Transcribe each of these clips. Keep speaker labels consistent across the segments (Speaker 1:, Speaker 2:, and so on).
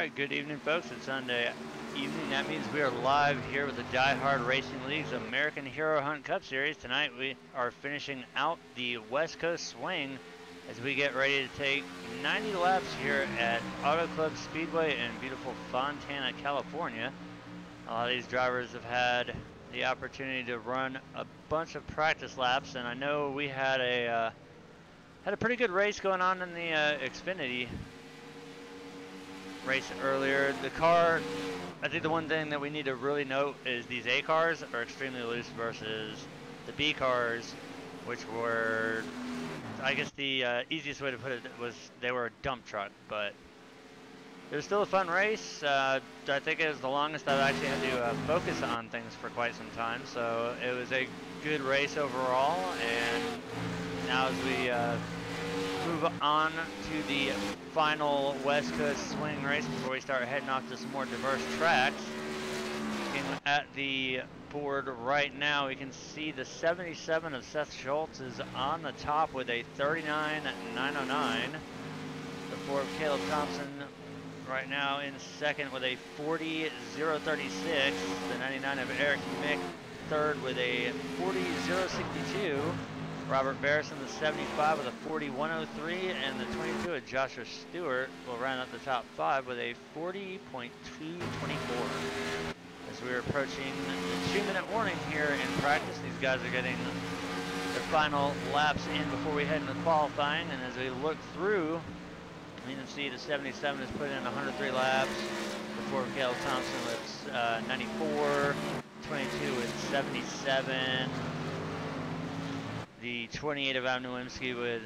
Speaker 1: Alright, good evening folks. It's Sunday evening. That means we are live here with the Diehard Racing League's American Hero Hunt Cup Series. Tonight we are finishing out the West Coast swing as we get ready to take 90 laps here at Auto Club Speedway in beautiful Fontana, California. A lot of these drivers have had the opportunity to run a bunch of practice laps, and I know we had a pretty good race going on in the Xfinity race earlier. The car, I think the one thing that we need to really note is these A cars are extremely loose versus the B cars, which were, I guess the easiest way to put it was they were a dump truck, but it was still a fun race. I think it was the longest I've actually had to focus on things for quite some time, so it was a good race overall. And now as we move on to the final West Coast swing race before we start heading off to some more diverse tracks. Looking at the board right now, we can see the 77 of Seth Schultz is on the top with a 39.909. The 4 of Caleb Thompson right now in second with a 40.036. The 99 of Eric Mick third with a 40.062. Robert Barrison, the 75 with a 40.103, and the 22 of Joshua Stewart will round out the top 5 with a 40.224. As we're approaching the 2-minute warning here in practice, these guys are getting their final laps in before we head into qualifying. And as we look through, you can see the 77 has put in 103 laps. The 4 of Caleb Thompson with 94, 22 with 77. The 28 of Adam Nowinski with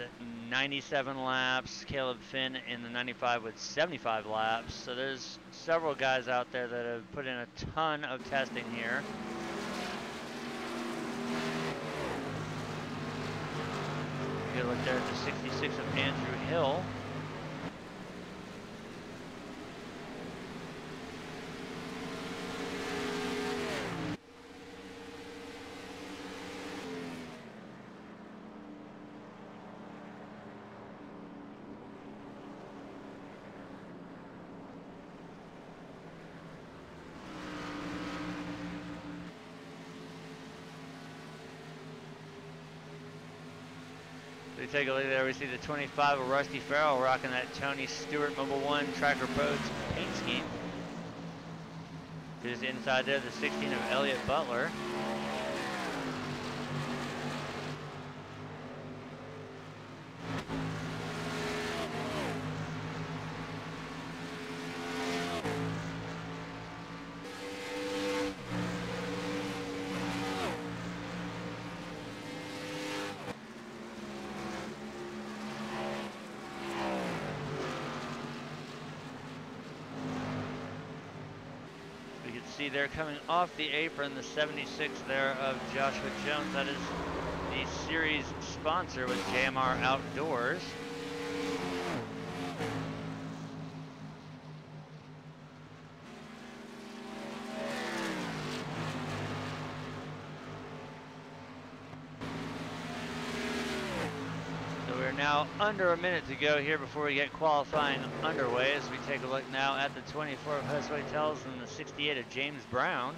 Speaker 1: 97 laps. Caleb Finn in the 95 with 75 laps. So there's several guys out there that have put in a ton of testing here. Good look there at the 66 of Andrew Hill. We take a look there, we see the 25 of Rusty Farrell rocking that Tony Stewart Mobile 1 Tracker Boats paint scheme. Just inside there, the 16 of Elliott Butler. See they're coming off the apron, the 76 there of Joshua Jones. That is the series sponsor with JMR Outdoors. Now under a minute to go here before we get qualifying underway, as we take a look now at the 24 of Josue Tells and the 68 of James Brown.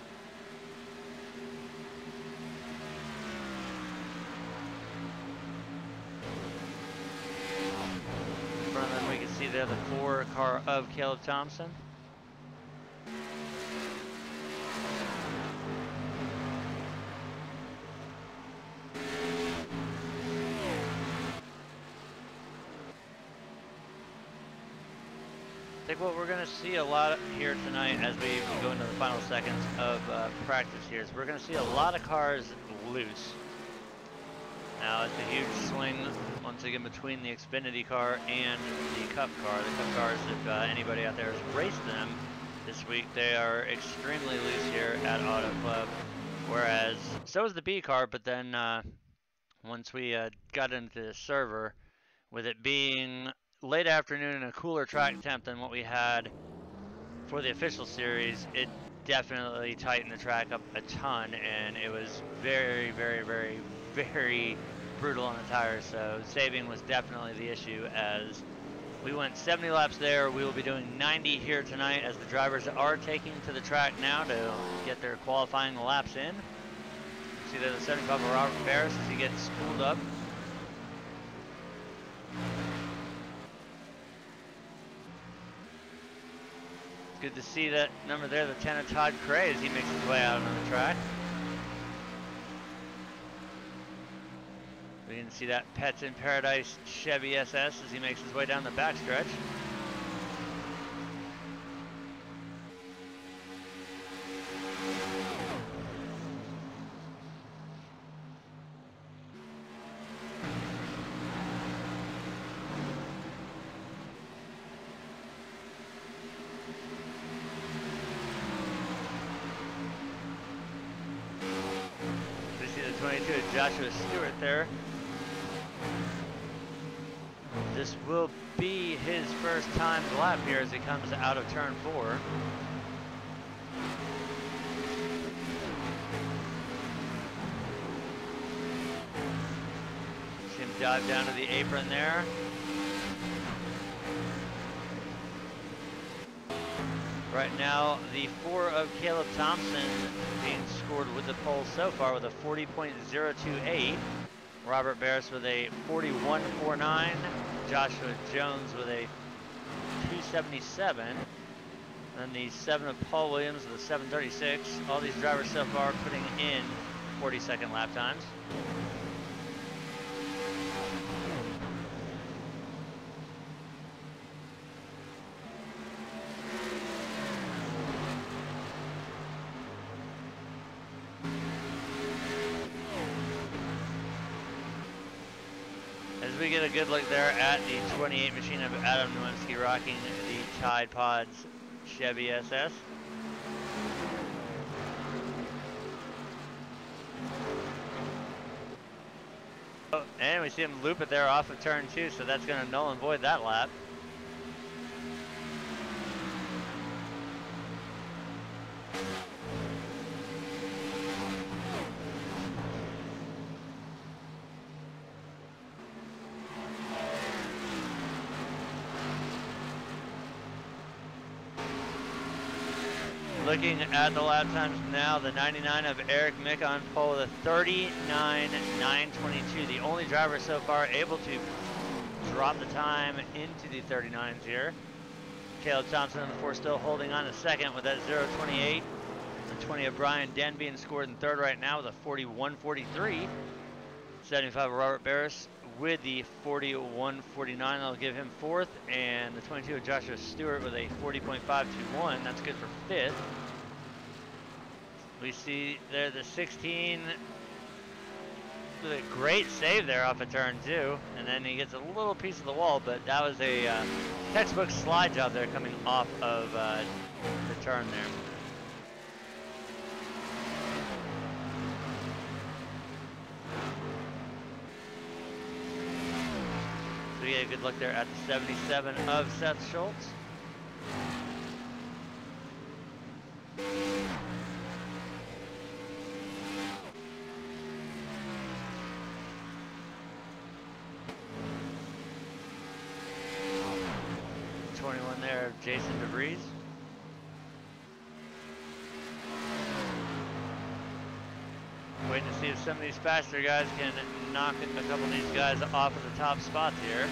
Speaker 1: In front of them we can see there the 4 car of Caleb Thompson. I think what we're going to see a lot here tonight as we go into the final seconds of practice here is we're going to see a lot of cars loose. Now it's a huge swing once again between the Xfinity car and the Cup car. The Cup cars, if anybody out there has raced them this week, they are extremely loose here at Auto Club. Whereas, so is the B car, but then once we got into the server, with it being late afternoon and a cooler track temp than what we had for the official series, it definitely tightened the track up a ton, and it was very, very, very, very brutal on the tires. So saving was definitely the issue, as We went 70 laps there. We will be doing 90 here tonight as the drivers are taking to the track now to get their qualifying laps in. See there's the 75 of Robert Barris as he gets spooled up. It's good to see that number there, the 10 of Todd Cray, as he makes his way out on the track. We can see that Pets in Paradise Chevy SS as he makes his way down the backstretch. We see the 22 of Joshua Stewart there. This will be his first time lap here as he comes out of turn 4. See him dive down to the apron there. Right now, the 4 of Caleb Thompson being scored with the pole so far with a 40.028. Robert Barris with a 41.49. Joshua Jones with a 277. And the 7 of Paul Williams with a 736. All these drivers so far putting in 40-second lap times. As we get a good look there at the 28 machine of Adam Nowinski rocking the Tide Pods Chevy SS. Oh, and we see him loop it there off of turn 2, so that's going to null and void that lap. Looking at the lap times now, the 99 of Eric Mick on pole with a 39.922. The only driver so far able to drop the time into the 39s here. Caleb Thompson on the 4 still holding on a second with that 0.28. The 20 of Brian Den being scored in third right now with a 41.43. 75 of Robert Barris with the 41.49. That'll give him fourth. And the 22 of Joshua Stewart with a 40.521. That's good for fifth. We see there the 16 with a great save there off of turn 2. And then he gets a little piece of the wall, but that was a textbook slide job there coming off of the turn there. We get a good look there at the 77 of Seth Schultz. There of Jason DeVries. Waiting to see if some of these faster guys can knock a couple of these guys off of the top spots here.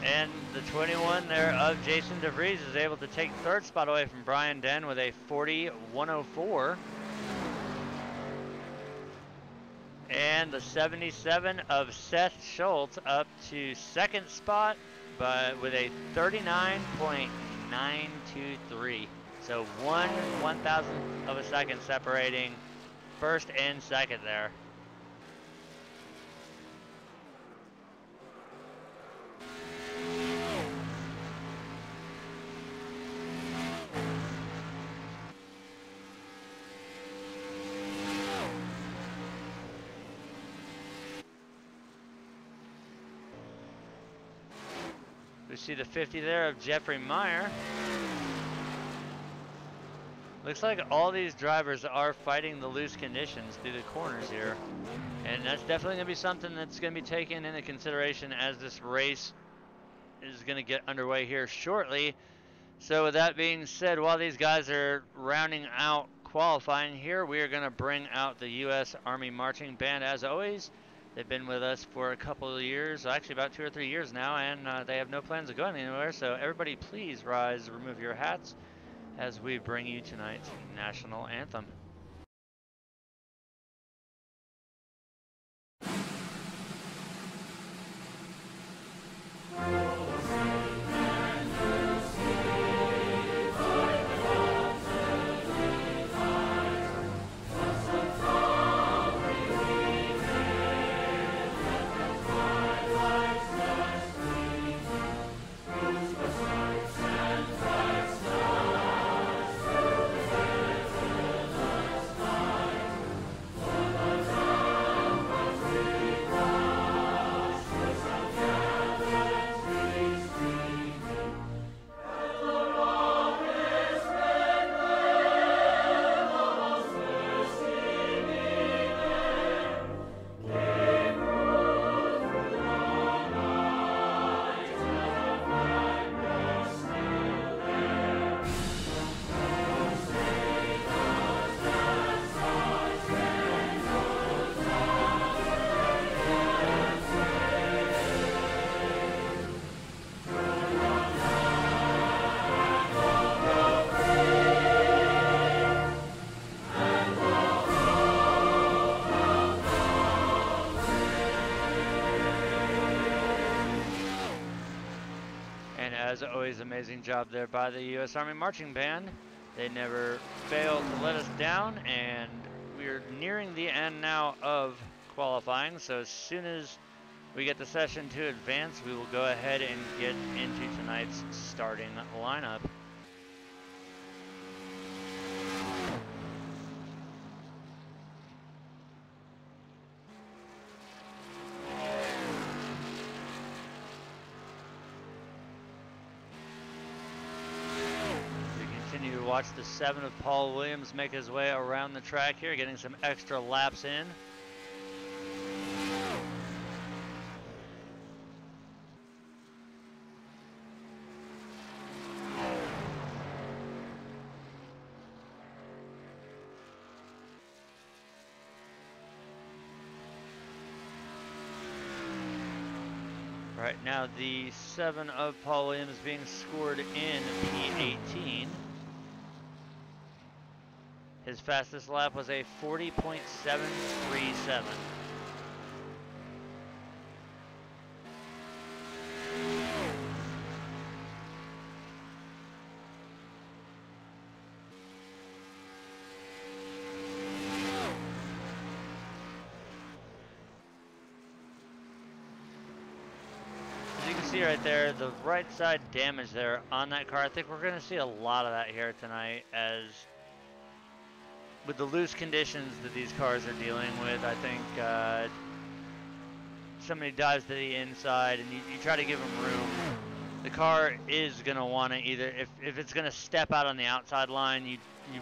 Speaker 1: And the 21 there of Jason DeVries is able to take third spot away from Brian Den with a 40.104. And the 77 of Seth Schultz up to second spot, but with a 39.923. So 1/1000th of a second separating first and second there. We see the 50 there of Jeffrey Meyer. Looks like all these drivers are fighting the loose conditions through the corners here. And that's definitely going to be something that's going to be taken into consideration as this race is going to get underway here shortly. So with that being said, while these guys are rounding out qualifying here, we are going to bring out the U.S. Army Marching Band as always. They've been with us for a couple of years, actually about 2 or 3 years now, and they have no plans of going anywhere. So everybody please rise, remove your hats as we bring you tonight's national anthem. As always, amazing job there by the U.S. Army Marching Band. They never fail to let us down, and we're nearing the end now of qualifying. So as soon as we get the session to advance, we will go ahead and get into tonight's starting lineup. Watch the 7 of Paul Williams make his way around the track here, getting some extra laps in. Right now, the 7 of Paul Williams being scored in P18. His fastest lap was a 40.737. As you can see right there, the right side damage there on that car. I think we're going to see a lot of that here tonight, as with the loose conditions that these cars are dealing with. I think somebody dives to the inside and you try to give them room. The car is going to want to either, if it's going to step out on the outside line, you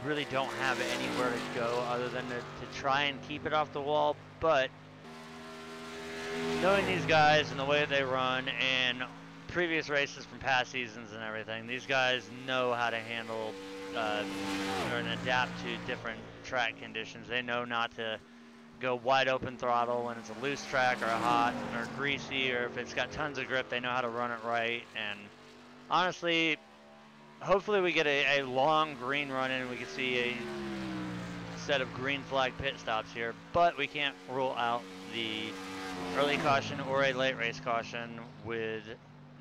Speaker 1: really don't have anywhere to go other than to try and keep it off the wall. But knowing these guys and the way they run and previous races from past seasons and everything, these guys know how to handle or adapt to different track conditions. They know not to go wide open throttle when it's a loose track or a hot or greasy, or if it's got tons of grip, they know how to run it right. And honestly, hopefully we get a long green run in and we can see a set of green flag pit stops here, but we can't rule out the early caution or a late race caution with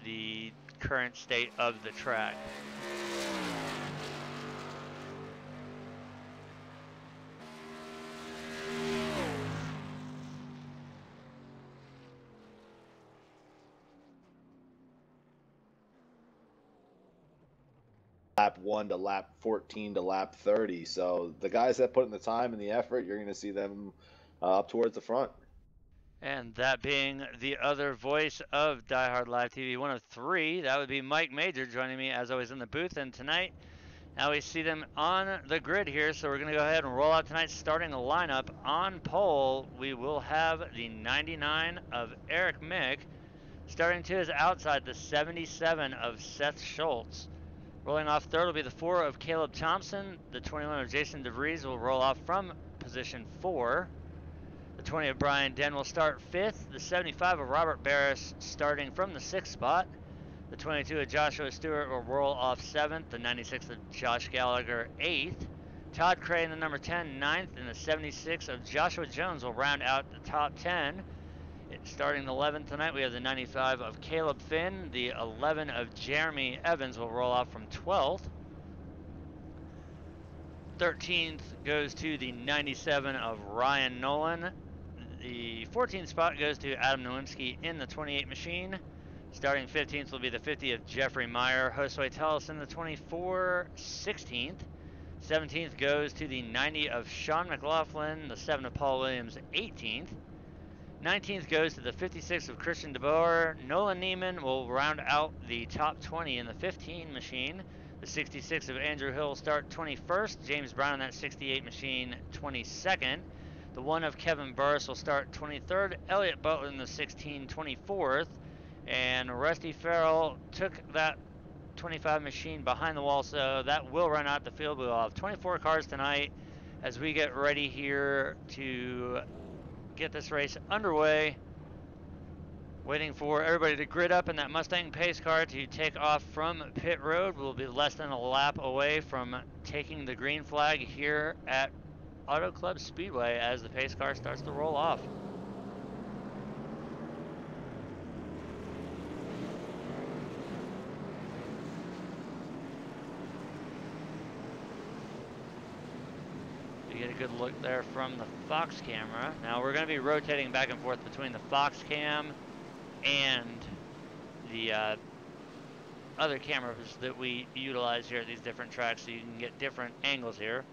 Speaker 1: the current state of the track.
Speaker 2: Lap 1 to lap 14 to lap 30. So the guys that put in the time and the effort, you're going to see them up towards the front.
Speaker 1: And that being the other voice of Diehard Live TV, one of 3, that would be Mike Major joining me as always in the booth. And tonight, Now we see them on the grid here, so we're going to go ahead and roll out tonight's starting lineup. On pole, we will have the 99 of Eric Mick. Starting to his outside, the 77 of Seth Schultz. Rolling off third will be the 4 of Caleb Thompson. The 21 of Jason DeVries will roll off from position 4. The 20 of Brian Den will start 5th. The 75 of Robert Barris starting from the 6th spot. The 22 of Joshua Stewart will roll off 7th. The 96 of Josh Gallagher 8th. Todd Cray, the number 10, 9th. And the 76 of Joshua Jones will round out the top 10. Starting the 11th tonight, we have the 95 of Caleb Finn. The 11 of Jeremy Evans will roll off from 12th. 13th goes to the 97 of Ryan Nolan. The 14th spot goes to Adam Nowinski in the 28 machine. Starting 15th will be the 50 of Jeffrey Meyer. Josue Tellis in the 24, 16th. 17th goes to the 90 of Sean McLaughlin. The 7 of Paul Williams, 18th. 19th goes to the 56 of Christian DeBoer. Nolan Neiman will round out the top 20 in the 15 machine. The 66 of Andrew Hill will start 21st. James Brown in that 68 machine, 22nd. The 1 of Kevin Burris will start 23rd. Elliott Butler in the 16, 24th. And Rusty Farrell took that 25 machine behind the wall, so that will run out the field. We'll have 24 cars tonight as we get ready here to get this race underway. Waiting for everybody to grid up in that Mustang pace car to take off from pit road. We'll be less than a lap away from taking the green flag here at Auto Club Speedway as the pace car starts to roll off. You get a good look there from the Fox camera. Now we're going to be rotating back and forth between the Fox cam and the other cameras that we utilize here at these different tracks, so you can get different angles here.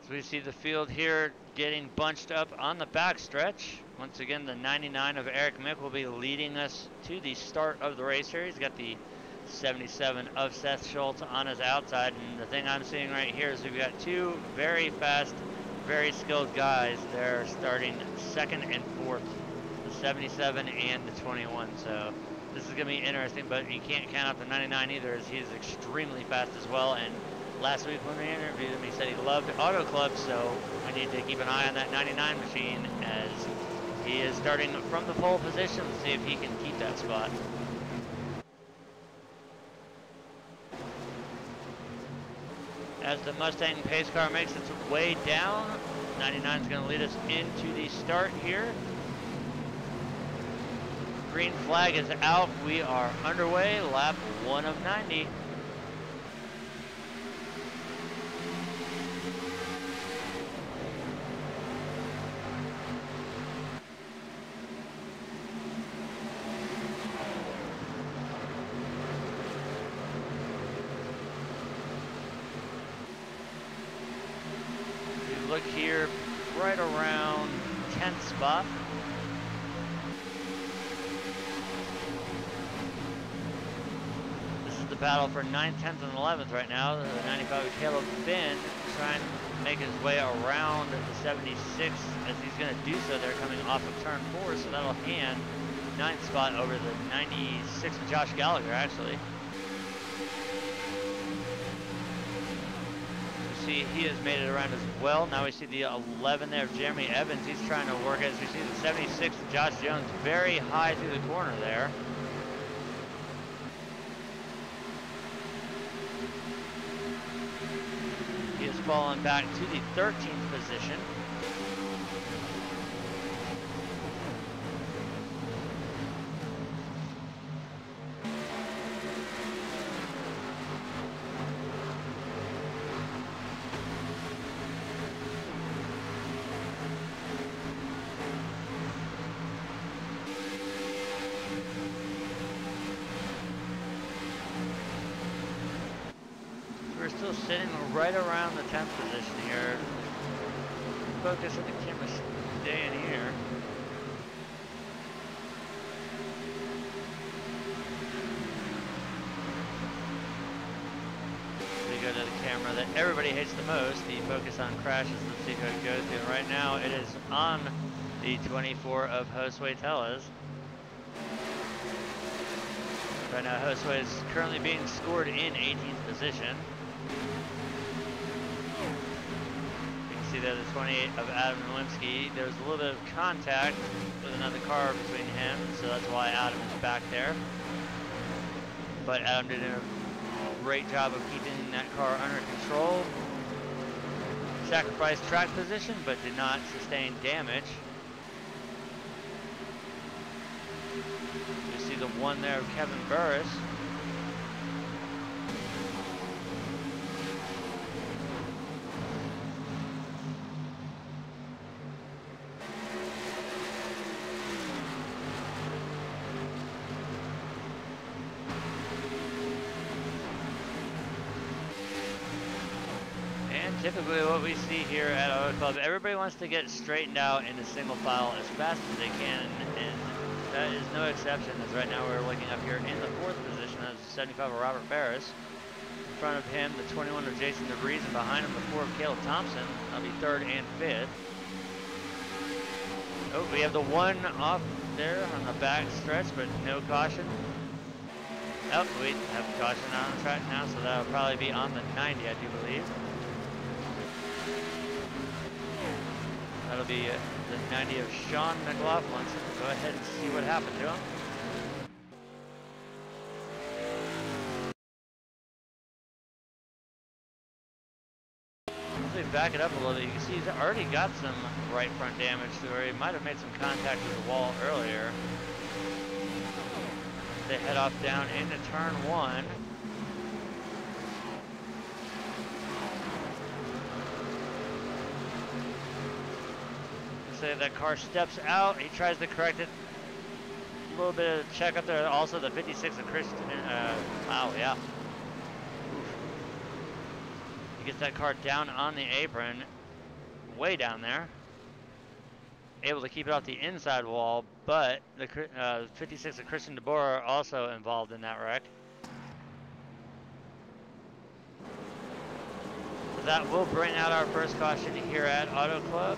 Speaker 1: So we see the field here getting bunched up on the back stretch. Once again, the 99 of Eric Mick will be leading us to the start of the race here. He's got the 77 of Seth Schultz on his outside, and the thing I'm seeing right here is we've got two very fast, very skilled guys. They're starting 2nd and 4th, the 77 and the 21. So this is going to be interesting, but you can't count out the 99 either, as he's extremely fast as well. And last week when we interviewed him, he said he loved Auto Club, so we need to keep an eye on that 99 machine as he is starting from the pole position to see if he can keep that spot. As the Mustang pace car makes its way down, 99 is going to lead us into the start here. Green flag is out. We are underway, lap 1 of 90. Look here, right around 10th spot. This is the battle for 9th, 10th, and 11th right now. The 95 of Caleb Finn trying to make his way around the 76 as he's going to do so. They're coming off of turn 4, so that'll hand 9th spot over the 96 of Josh Gallagher, actually. He has made it around as well. Now we see the 11 there of Jeremy Evans. He's trying to work it. As we see the 76 of Josh Jones very high through the corner there. He has fallen back to the 13th position. We're still sitting right around the 10th position here. focus and the camera stay in here. We go to the camera that everybody hates the most, the focus on crashes. Let's see how it goes. And right now it is on the 24 of Josue Tellez. Right now Josue is currently being scored in 18th position. You can see there the 28 of Adam Nowinski. There's a little bit of contact with another car between him, so that's why Adam is back there. But Adam did a great job of keeping that car under control. Sacrificed track position, but did not sustain damage. You see the one there of Kevin Burris. Typically what we see here at Auto Club, everybody wants to get straightened out into single file as fast as they can, and that is no exception, as right now we're looking up here in the 4th position. That's 75 of Robert Barris. In front of him, the 21 of Jason DeVries, and behind him, the 4 of Caleb Thompson. That'll be 3rd and 5th. Oh, we have the 1 off there on the back stretch, but no caution. Oh, we have caution on the track now, so that'll probably be on the 90, I do believe. That'll be the 90 of Sean McLaughlin. So go ahead and see what happened to him. As we back it up a little bit, you can see he's already got some right front damage to where he might have made some contact with the wall earlier. They head off down into turn 1. So that car steps out, he tries to correct it. A little bit of check up there. Also the 56 of Christian, wow, yeah. Oof. He gets that car down on the apron, way down there. Able to keep it off the inside wall, but the 56 of Christian DeBoer also involved in that wreck. So that will bring out our first caution here at Auto Club.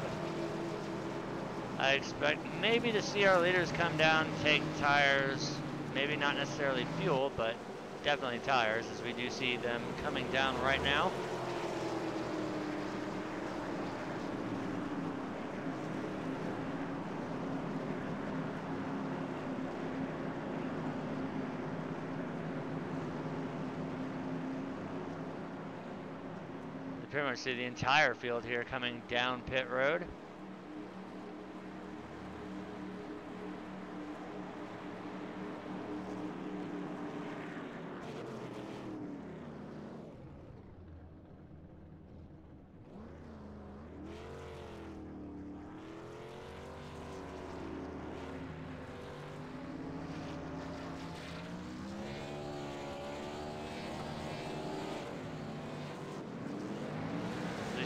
Speaker 1: I expect maybe to see our leaders come down, take tires, maybe not necessarily fuel, but definitely tires, as we do see them coming down right now. You pretty much see the entire field here coming down pit road.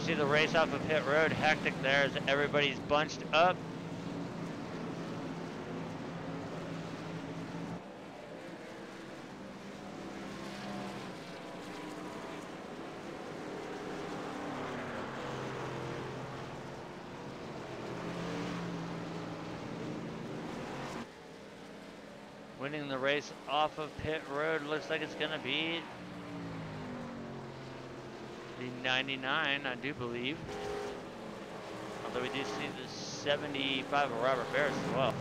Speaker 1: See the race off of pit road, hectic there as everybody's bunched up. Winning the race off of pit road looks like it's gonna be the 99, I do believe. Although we do see the 75 of Robert Barris as well.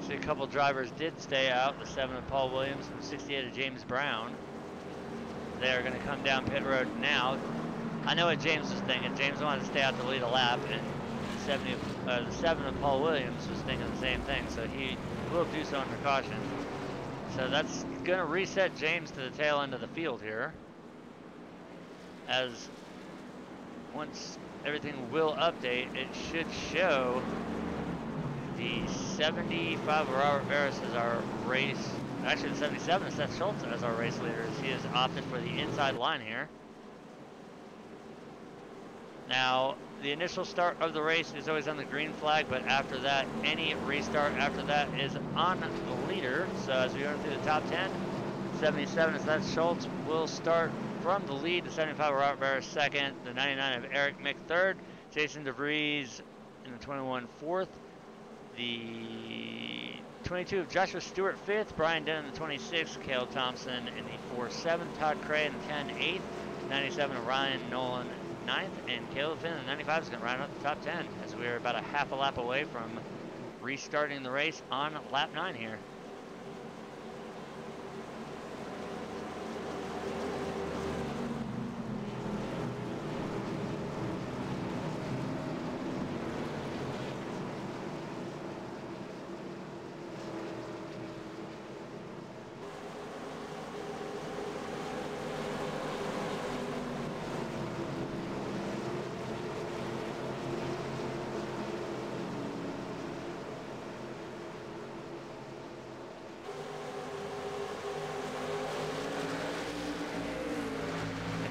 Speaker 1: See a couple drivers did stay out. The 7 of Paul Williams and the 68 of James Brown. They are going to come down pit road now. I know what James was thinking. James wanted to stay out to lead a lap, and the 7 of Paul Williams was thinking the same thing, so he will do so under caution. So that's going to reset James to the tail end of the field here. As once everything will update, it should show the 75 Robert Barris as our race. Actually, the 77 is Seth Schultz as our race leader, as he has opted for the inside line here. Now, the initial start of the race is always on the green flag, but after that, any restart after that is on the leader. So as we run through the top 10, 77 is Seth Schultz will start from the lead. The 75 Robert Barris second, the 99 of Eric Mick third, Jason DeVries in the 21 fourth, the 22 of Joshua Stewart 5th, Brian Denham in the 26th, Cale Thompson in the 4-7, Todd Cray in the 10 8th, 97 of Ryan Nolan 9th, and Caleb Finn in the 95 is going to round out the top 10 as we are about a half a lap away from restarting the race on lap 9 here.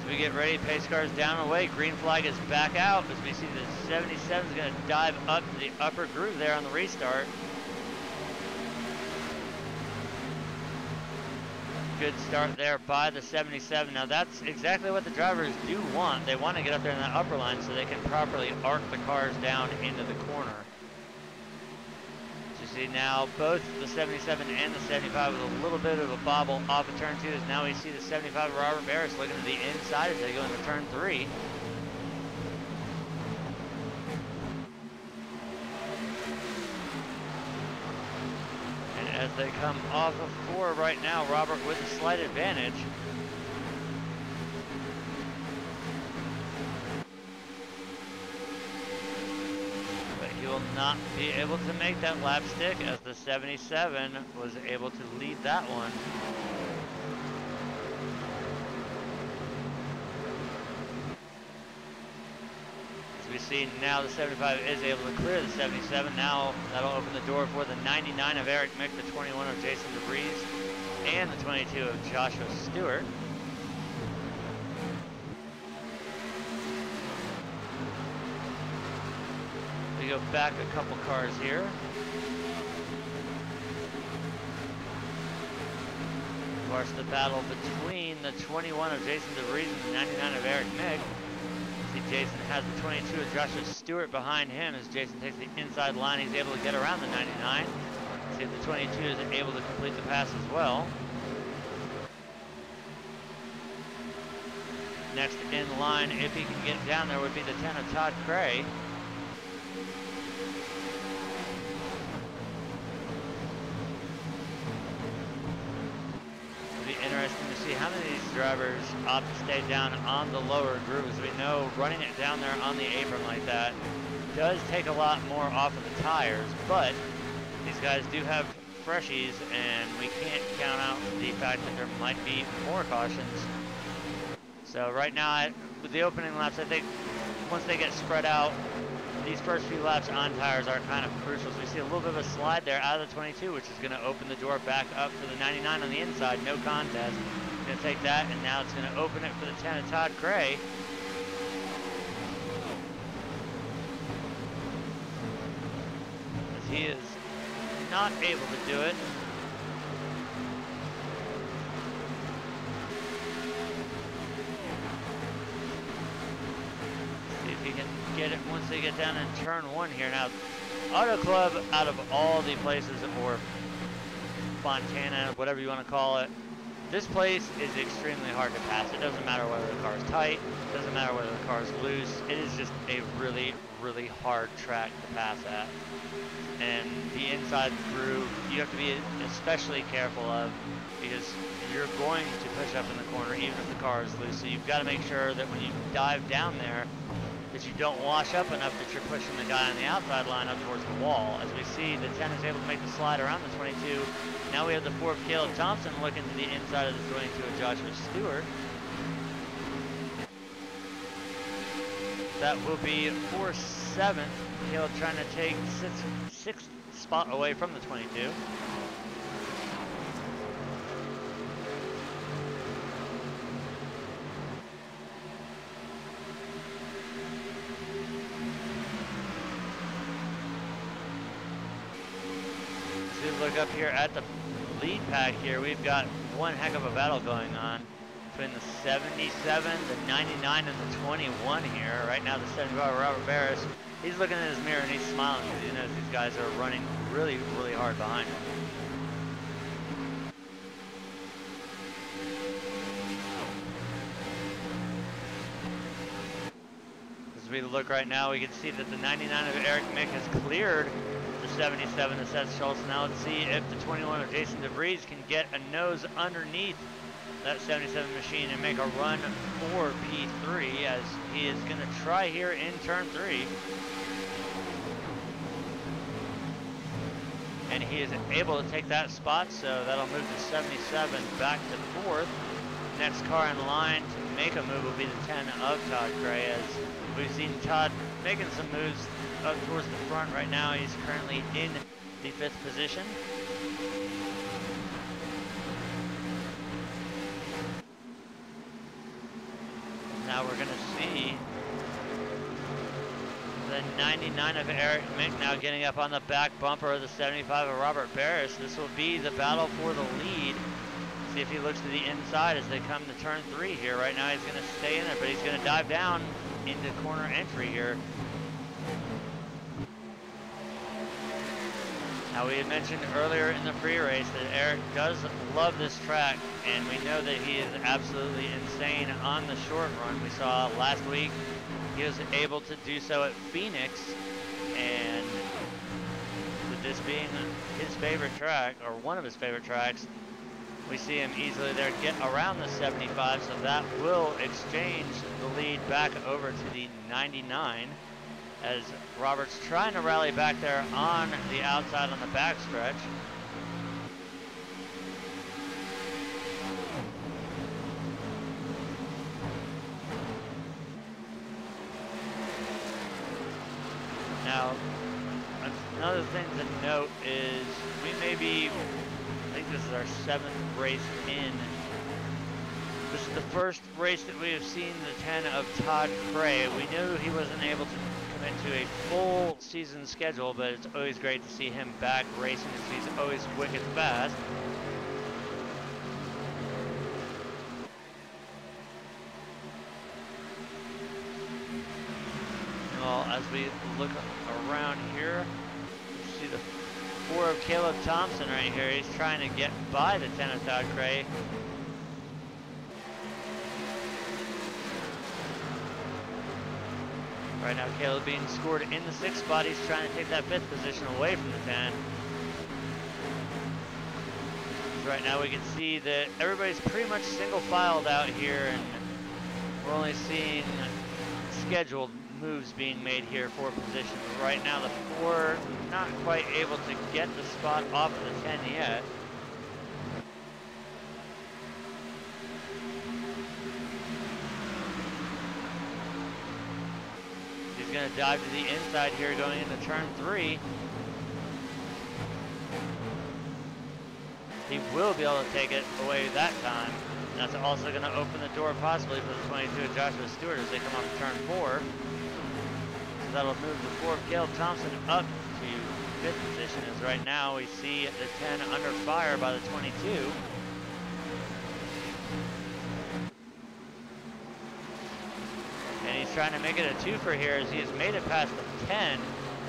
Speaker 1: We get ready, pace cars down and away, green flag is back out as we see the 77 is going to dive up to the upper groove there on the restart. Good start there by the 77. Now that's exactly what the drivers do want. They want to get up there in that upper line so they can properly arc the cars down into the corner. See now both the 77 and the 75 with a little bit of a bobble off of turn 2 as now we see the 75 of Robert Barris looking to the inside as they go into turn 3. And as they come off of 4 right now, Robert with a slight advantage. He will not be able to make that lap stick as the 77 was able to lead that one. As we see now the 75 is able to clear the 77. Now that'll open the door for the 99 of Eric Mick, the 21 of Jason DeVries, and the 22 of Joshua Stewart. We go back a couple cars here. Of course, the battle between the 21 of Jason DeVries and the 99 of Eric Mick. See, Jason has the 22 of Joshua Stewart behind him as Jason takes the inside line. He's able to get around the 99. See if the 22 is able to complete the pass as well. Next in line, if he can get down there, would be the 10 of Todd Cray. Interesting to see how many of these drivers opt to stay down on the lower grooves. We know running it down there on the apron like that does take a lot more off of the tires, but these guys do have freshies and we can't count out the fact that there might be more cautions. So right now, with the opening laps, I think once they get spread out, these first few laps on tires are kind of crucial. So we see a little bit of a slide there out of the 22, which is going to open the door back up for the 99 on the inside. No contest. Going to take that, and now it's going to open it for the 10 of Todd Cray. As he is not able to do it. See if he can get it once they get down in turn 1 here. Now, Auto Club, out of all the places, or Fontana, whatever you want to call it, this place is extremely hard to pass. It doesn't matter whether the car is tight, it doesn't matter whether the car is loose. It is just a really, really hard track to pass at. And the inside groove, you have to be especially careful of, because you're going to push up in the corner even if the car is loose. So you've got to make sure that when you dive down there, that you don't wash up enough that you're pushing the guy on the outside line up towards the wall. As we see, the 10 is able to make the slide around the 22. Now we have the 4 of Caleb Thompson looking to the inside of the 22 of Joshua Stewart. that will be for 7th. Caleb trying to take sixth spot away from the 22. As we look up here at the lead pack here, we've got one heck of a battle going on between the 77, the 99, and the 21 here. Right now the 75, Robert Barris, he's looking in his mirror and he's smiling because he knows these guys are running really, really hard behind him. As we look right now, we can see that the 99 of Eric Mick has cleared the 77 of Seth Schultz. Now let's see if the 21 of Jason DeVries can get a nose underneath that 77 machine and make a run for P3, as he is going to try here in turn 3. And he is able to take that spot, so that'll move the 77 back to 4th. Next car in line to make a move will be the 10 of Todd Gray, as we've seen Todd making some moves up towards the front right now. He's currently in the 5th position. Now we're going to see the 99 of Eric Mick now getting up on the back bumper of the 75 of Robert Barris. This will be the battle for the lead. See if he looks to the inside as they come to turn 3 here. Right now he's going to stay in there, but he's going to dive down into corner entry here. Now we had mentioned earlier in the pre-race that Eric does love this track, and we know that he is absolutely insane on the short run. We saw last week he was able to do so at Phoenix, and with this being his favorite track, or one of his favorite tracks, we see him easily there get around the 75, so that will exchange the lead back over to the 99. As Robert's trying to rally back there on the outside on the backstretch. Now, another thing to note is we may be, I think this is our 7th race in. This is the first race that we have seen the 10 of Todd Cray. We knew he wasn't able to into a full season schedule, but it's always great to see him back racing, as he's always wicked fast. Well, as we look around here, you see the 4 of Caleb Thompson right here. He's trying to get by the 10 of Todd Cray. Right now, Caleb being scored in the 6th spot. He's trying to take that 5th position away from the 10. Right now, we can see that everybody's pretty much single filed out here, and we're only seeing scheduled moves being made here for position. But right now, the 4 not quite able to get the spot off of the 10 yet. Going to dive to the inside here going into turn 3. He will be able to take it away that time. That's also going to open the door possibly for the 22 of Joshua Stewart as they come off turn 4. So that'll move the 4 of Caleb Thompson up to 5th position, as right now we see the 10 under fire by the 22. And he's trying to make it a 2-fer here as he has made it past the 10.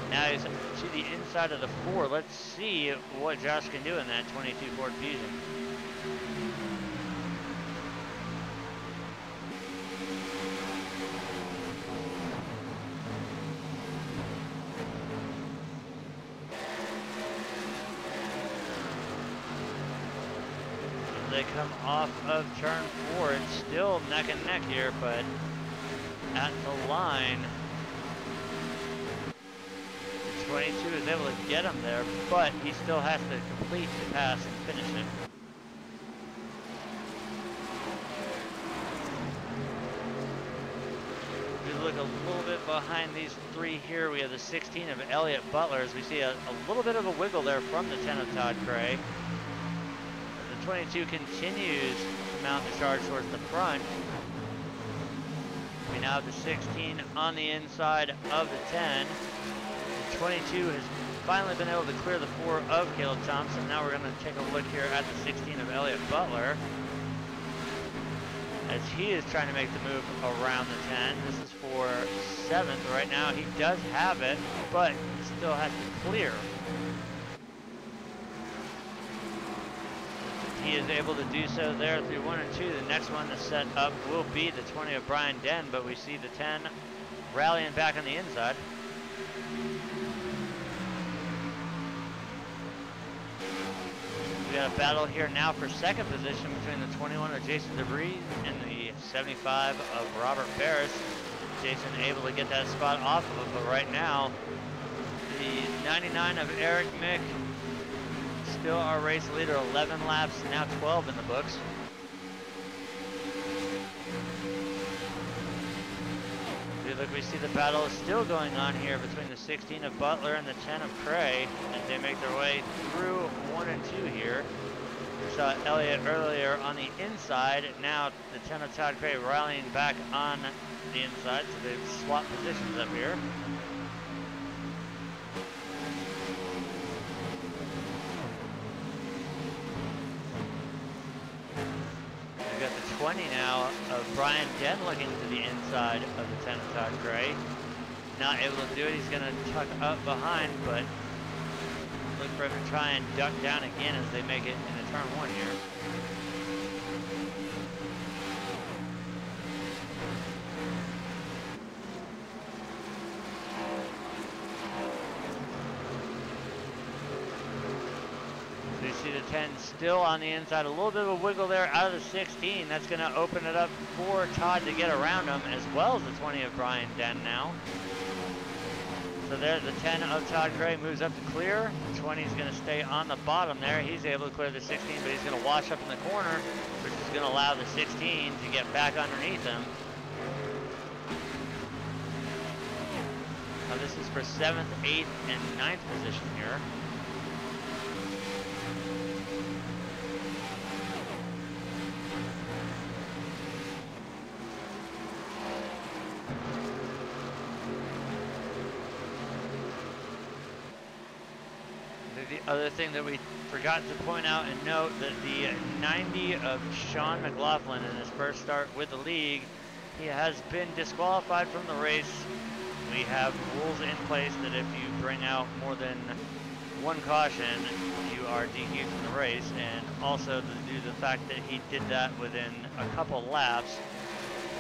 Speaker 1: Now he's to the inside of the 4. Let's see what Josh can do in that 22 Ford Fusion. As they come off of turn 4, it's still neck and neck here, but at the line, the 22 is able to get him there, but he still has to complete the pass and finish it. If you look look a little bit behind these three here, we have the 16 of Elliott Butler, as we see a little bit of a wiggle there from the 10 of Todd Cray. The 22 continues to mount the charge towards the front. We now have the 16 on the inside of the 10. The 22 has finally been able to clear the 4 of Caleb Thompson. Now we're going to take a look here at the 16 of Elliott Butler, as he is trying to make the move around the 10. This is for 7th right now. He does have it, but still has to clear. He is able to do so there through 1 and 2. The next one to set up will be the 20 of Brian Den, but we see the 10 rallying back on the inside. We got a battle here now for 2nd position between the 21 of Jason DeBree and the 75 of Robert Ferris. Jason able to get that spot off of him, but right now, the 99 of Eric Mick, still our race leader, 11 laps, now 12 in the books. Look, we see the battle is still going on here between the 16 of Butler and the 10 of Cray as they make their way through 1 and 2 here. We saw Elliott earlier on the inside. Now the 10 of Todd Cray rallying back on the inside, so they've swapped positions up here. We've got the 20 now of Brian Den looking to the inside of the 10 of Todd Cray. Not able to do it. He's going to tuck up behind, but look for him to try and duck down again as they make it into turn 1 here. So you see the 10 still on the inside. A little bit of a wiggle there out of the 16. That's going to open it up for Todd to get around him, as well as the 20 of Brian Den now. So there, the 10 of Todd Cray moves up to clear. The 20 is going to stay on the bottom there. He's able to clear the 16, but he's going to wash up in the corner, which is going to allow the 16 to get back underneath him. Now this is for 7th, 8th, and 9th position here. The other thing that we forgot to point out and note, that the 90 of Sean McLaughlin in his first start with the league, he has been disqualified from the race. We have rules in place that if you bring out more than 1 caution, you are DQ'd from the race, and also due to the fact that he did that within a couple laps,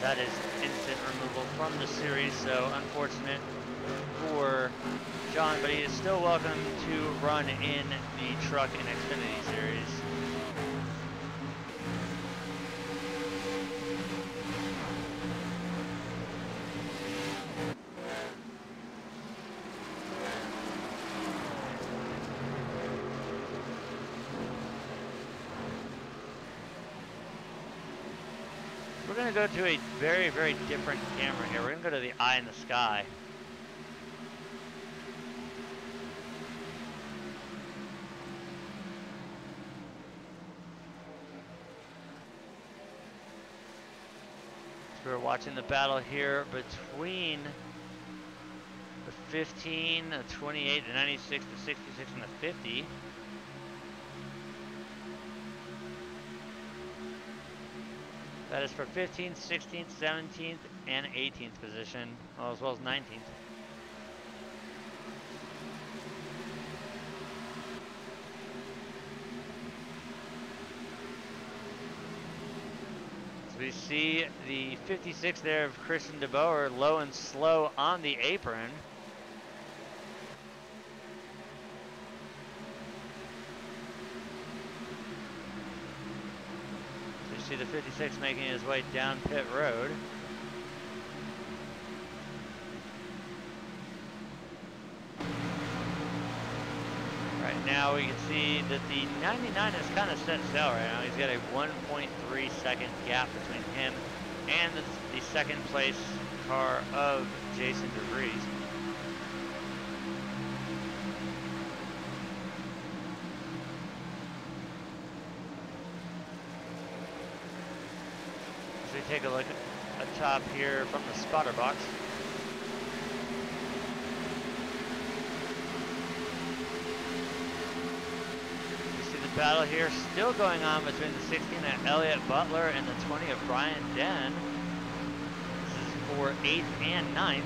Speaker 1: that is instant removal from the series. So unfortunate for John, but he is still welcome to run in the Truck and Xfinity Series. We're going to go to a very, very different camera here. We're going to go to the eye in the sky. We're watching the battle here between the 15, the 28, the 96, the 66, and the 50. That is for 15th, 16th, 17th, and 18th position, as well as 19th. We see the 56 there of Christian DeBoer low and slow on the apron. So you see the 56 making his way down pit road. Right now we can see that the 99 is kind of set sail right now. He's got a 1.3 second gap between him and the second place car of Jason DeVries. As we take a look at top here from the spotter box. Battle here still going on between the 16 of Elliott Butler and the 20 of Brian Den. This is for 8th and 9th.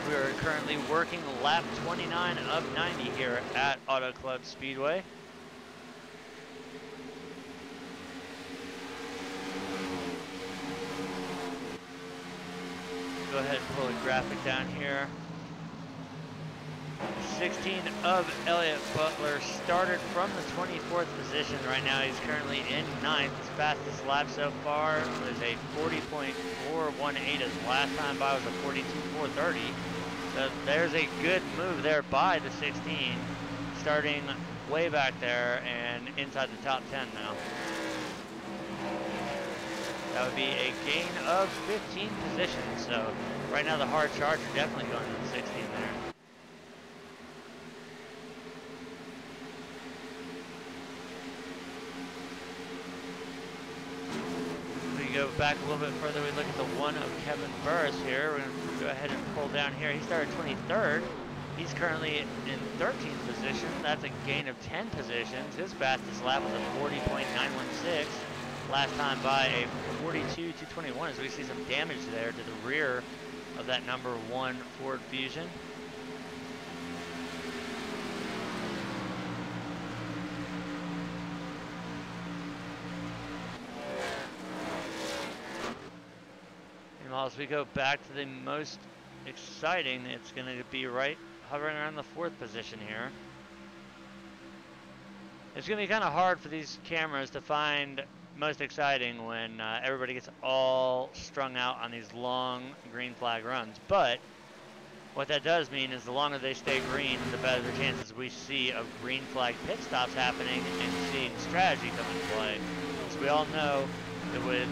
Speaker 1: We are currently working lap 29 of 90 here at Auto Club Speedway. Go ahead and pull a graphic down here. 16 of Elliott Butler started from the 24th position. Right now he's currently in 9th. His fastest lap so far was a 40.418. His last time by was a 42.430. So there's a good move there by the 16, starting way back there and inside the top 10 now. That would be a gain of 15 positions. So right now the hard charger definitely going to the 16 there. Go back a little bit further, we look at the one of Kevin Burris here. We're going to go ahead and pull down here. He started 23rd. He's currently in 13th position. That's a gain of 10 positions. His fastest lap was a 40.916. Last time by a 42.221, as we see some damage there to the rear of that number 1 Ford Fusion. As we go back to the most exciting, it's going to be right hovering around the 4th position here. It's going to be kind of hard for these cameras to find most exciting when everybody gets all strung out on these long green flag runs. But what that does mean is the longer they stay green, the better the chances we see of green flag pit stops happening and seeing strategy come into play. As we all know, that with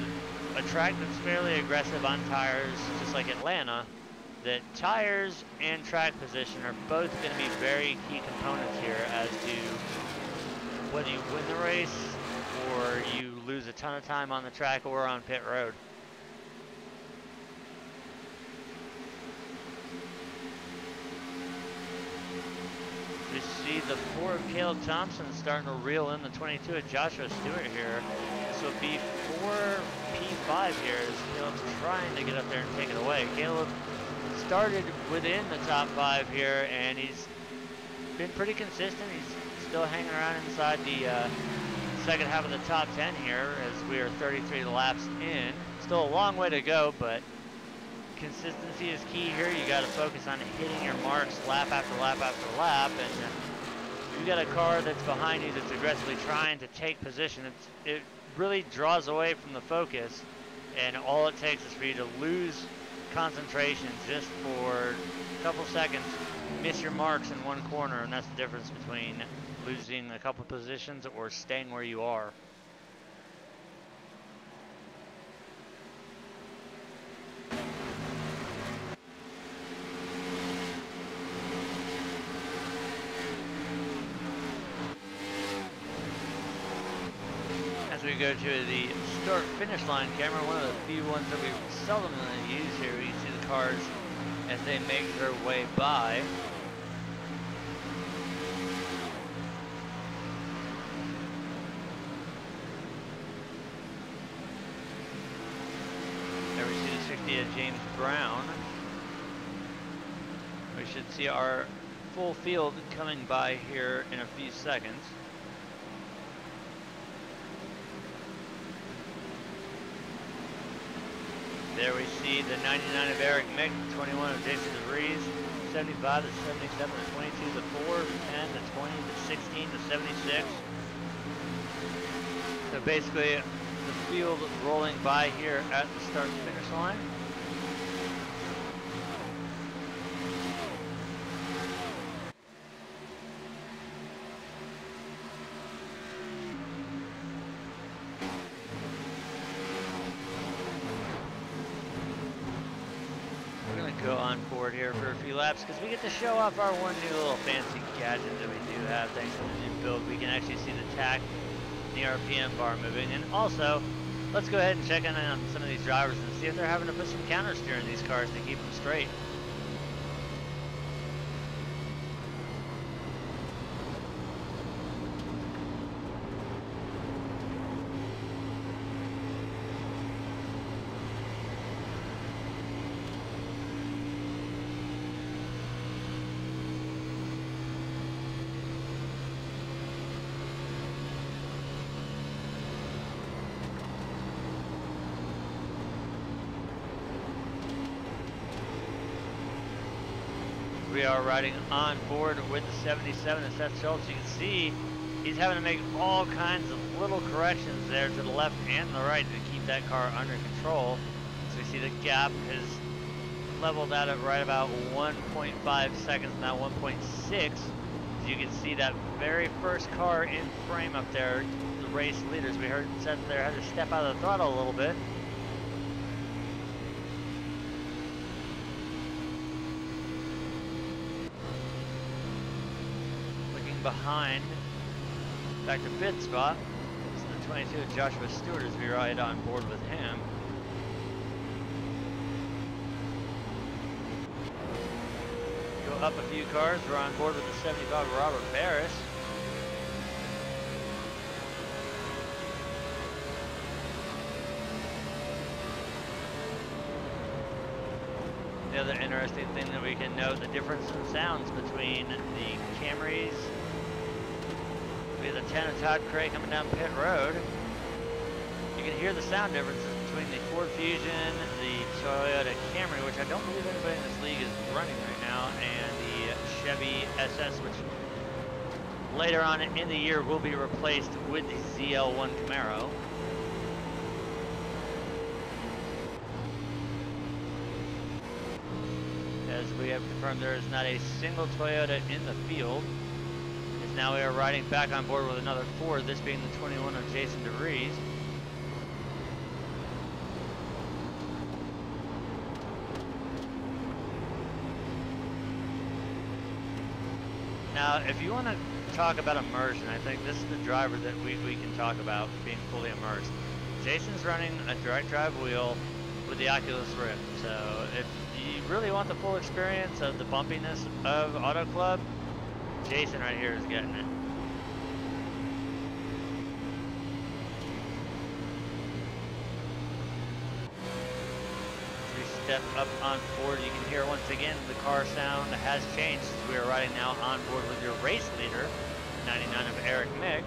Speaker 1: a track that's fairly aggressive on tires, just like Atlanta, that tires and track position are both going to be very key components here as to whether you win the race or you lose a ton of time on the track or on pit road. We see the 4 of Caleb Thompson starting to reel in the 22 of Joshua Stewart here. This will be 4 P5 here as Caleb's trying to get up there and take it away. Caleb started within the top 5 here, and he's been pretty consistent. He's still hanging around inside the second half of the top 10 here as we are 33 laps in. Still a long way to go, but consistency is key here. You got to focus on hitting your marks lap after lap after lap, and you've got a car that's behind you that's aggressively trying to take position. It really draws away from the focus, and all it takes is for you to lose concentration just for a couple seconds, miss your marks in one corner, and that's the difference between losing a couple positions or staying where you are. As we go to the start-finish line camera, one of the few ones that we seldom use here, we see the cars as they make their way by. There we see the 60 of James Brown. We should see our full field coming by here in a few seconds. There we see the 99 of Eric Mick, 21 of Jason DeVries, 75 to 77 to 22 to 4, 10 to 20 to 16 to 76. So basically the field rolling by here at the start-finish line. go on board here for a few laps because we get to show off our one new little fancy gadget that we do have thanks to the new build. We can actually see the tach, the RPM bar moving, and also let's go ahead and check in on some of these drivers and see if they're having to put some counter steer in these cars to keep them straight. We are riding on board with the 77 and Seth Schultz. You can see he's having to make all kinds of little corrections there to the left and the right to keep that car under control. So we see the gap is leveled out at right about 1.5 seconds, now 1.6. As you can see that very first car in frame up there, the race leaders. We heard Seth there had to step out of the throttle a little bit. Behind, back to pit spot. It's the 22 of Joshua Stewart as we ride on board with him. Go up a few cars, we're on board with the 75 of Robert Barris. The other interesting thing that we can note, the difference in sounds between the Camrys. We have the 10 of Todd Craig coming down pit road. You can hear the sound differences between the Ford Fusion, the Toyota Camry, which I don't believe anybody in this league is running right now, and the Chevy SS, which later on in the year will be replaced with the ZL1 Camaro. As we have confirmed, there is not a single Toyota in the field. As now we are riding back on board with another Ford, this being the 21 of Jason DeVries. Now, if you want to talk about immersion, I think this is the driver that we can talk about being fully immersed. Jason's running a direct drive wheel with the Oculus Rift, so if you really want the full experience of the bumpiness of Auto Club, Jason right here is getting it. As we step up on board, you can hear once again the car sound has changed. We are riding now on board with your race leader, 99 of Eric Mick.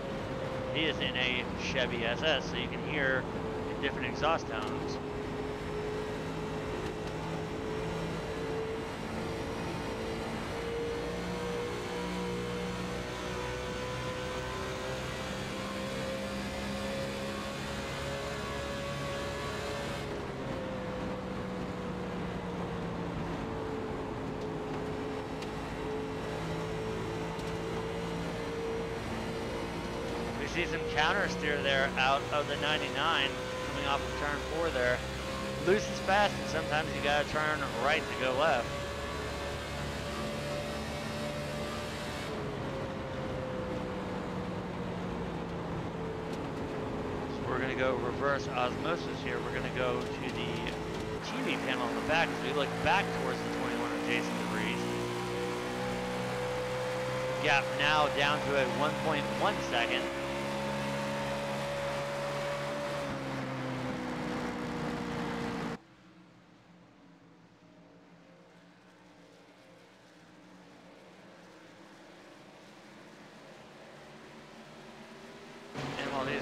Speaker 1: He is in a Chevy SS, so you can hear the different exhaust tones. See some counter steer there out of the 99 coming off of turn 4 there. Loose is fast, and sometimes you gotta turn right to go left. So we're gonna go reverse osmosis here. We're gonna go to the TV panel in the back as we look back towards the 21 of Jason DeVries. Gap now down to a 1.1 second.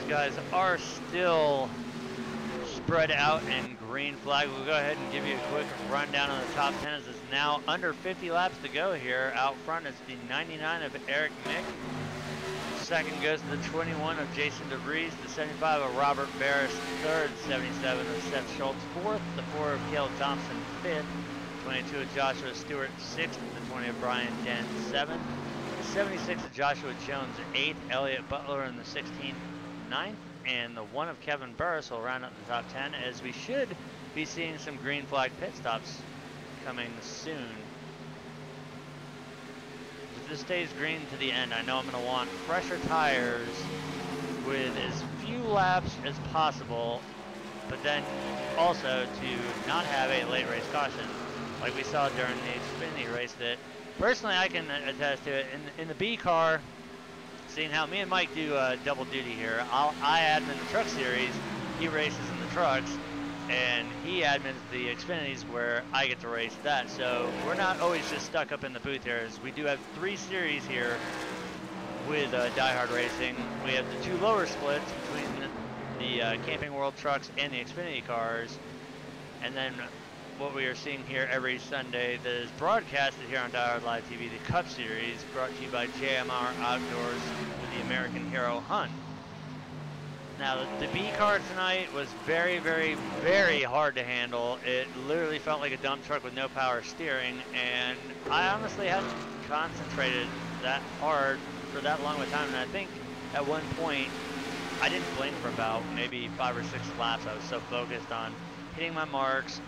Speaker 1: Guys are still spread out in green flag. We'll go ahead and give you a quick rundown on the top 10 as it's now under 50 laps to go here. Out front is the 99 of Eric Mick. Second goes to the 21 of Jason DeVries, the 75 of Robert Barris, third, 77 of Seth Schultz, fourth, the 4 of Caleb Thompson, fifth, 22 of Joshua Stewart, sixth, the 20 of Brian Dent, seventh, the 76 of Joshua Jones, eighth, Elliott Butler in the 16th, 9th, and the 1 of Kevin Burris will round up the top 10, as we should be seeing some green flag pit stops coming soon. If this stays green to the end, I know I'm going to want fresher tires with as few laps as possible, but then also to not have a late race caution like we saw during the Xfinity race that personally I can attest to it. In the B car, seeing how me and Mike do double duty here, I admin the truck series, he races in the trucks, and he admins the Xfinities where I get to race that. So we're not always just stuck up in the booth here, as we do have 3 series here with Diehard Racing. We have the 2 lower splits between the Camping World trucks and the Xfinity cars, and then what we are seeing here every Sunday that is broadcasted here on Diehard Live TV, the Cup Series, brought to you by JMR Outdoors with the American Hero Hunt. Now, the B car tonight was very, very, very hard to handle. It literally felt like a dump truck with no power steering, and I honestly hadn't concentrated that hard for that long of a time, and I think at one point I didn't blink for about maybe 5 or 6 laps. I was so focused on hitting my marks,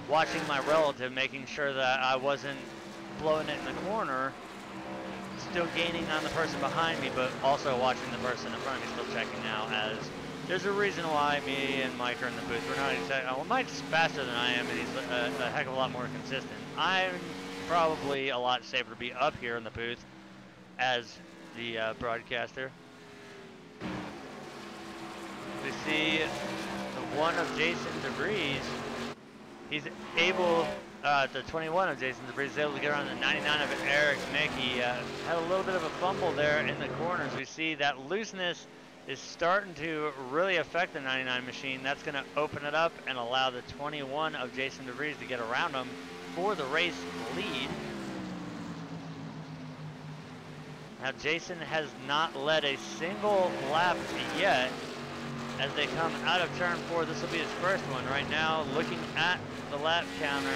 Speaker 1: watching my relative, making sure that I wasn't blowing it in the corner, still gaining on the person behind me, but also watching the person in front of me, still checking out, as there's a reason why me and Mike are in the booth. We're not exactly, well, Mike's faster than I am, and he's a heck of a lot more consistent. I'm probably a lot safer to be up here in the booth as the broadcaster. We see the 1 of Jason DeVries. He's able, the 21 of Jason DeVries is able to get around the 99 of Eric Mickey. Had a little bit of a fumble there in the corners. We see that looseness is starting to really affect the 99 machine. That's going to open it up and allow the 21 of Jason DeVries to get around him for the race lead. Now Jason has not led a single lap yet. As they come out of turn 4, this will be his first one. Right now, looking at the lap counter,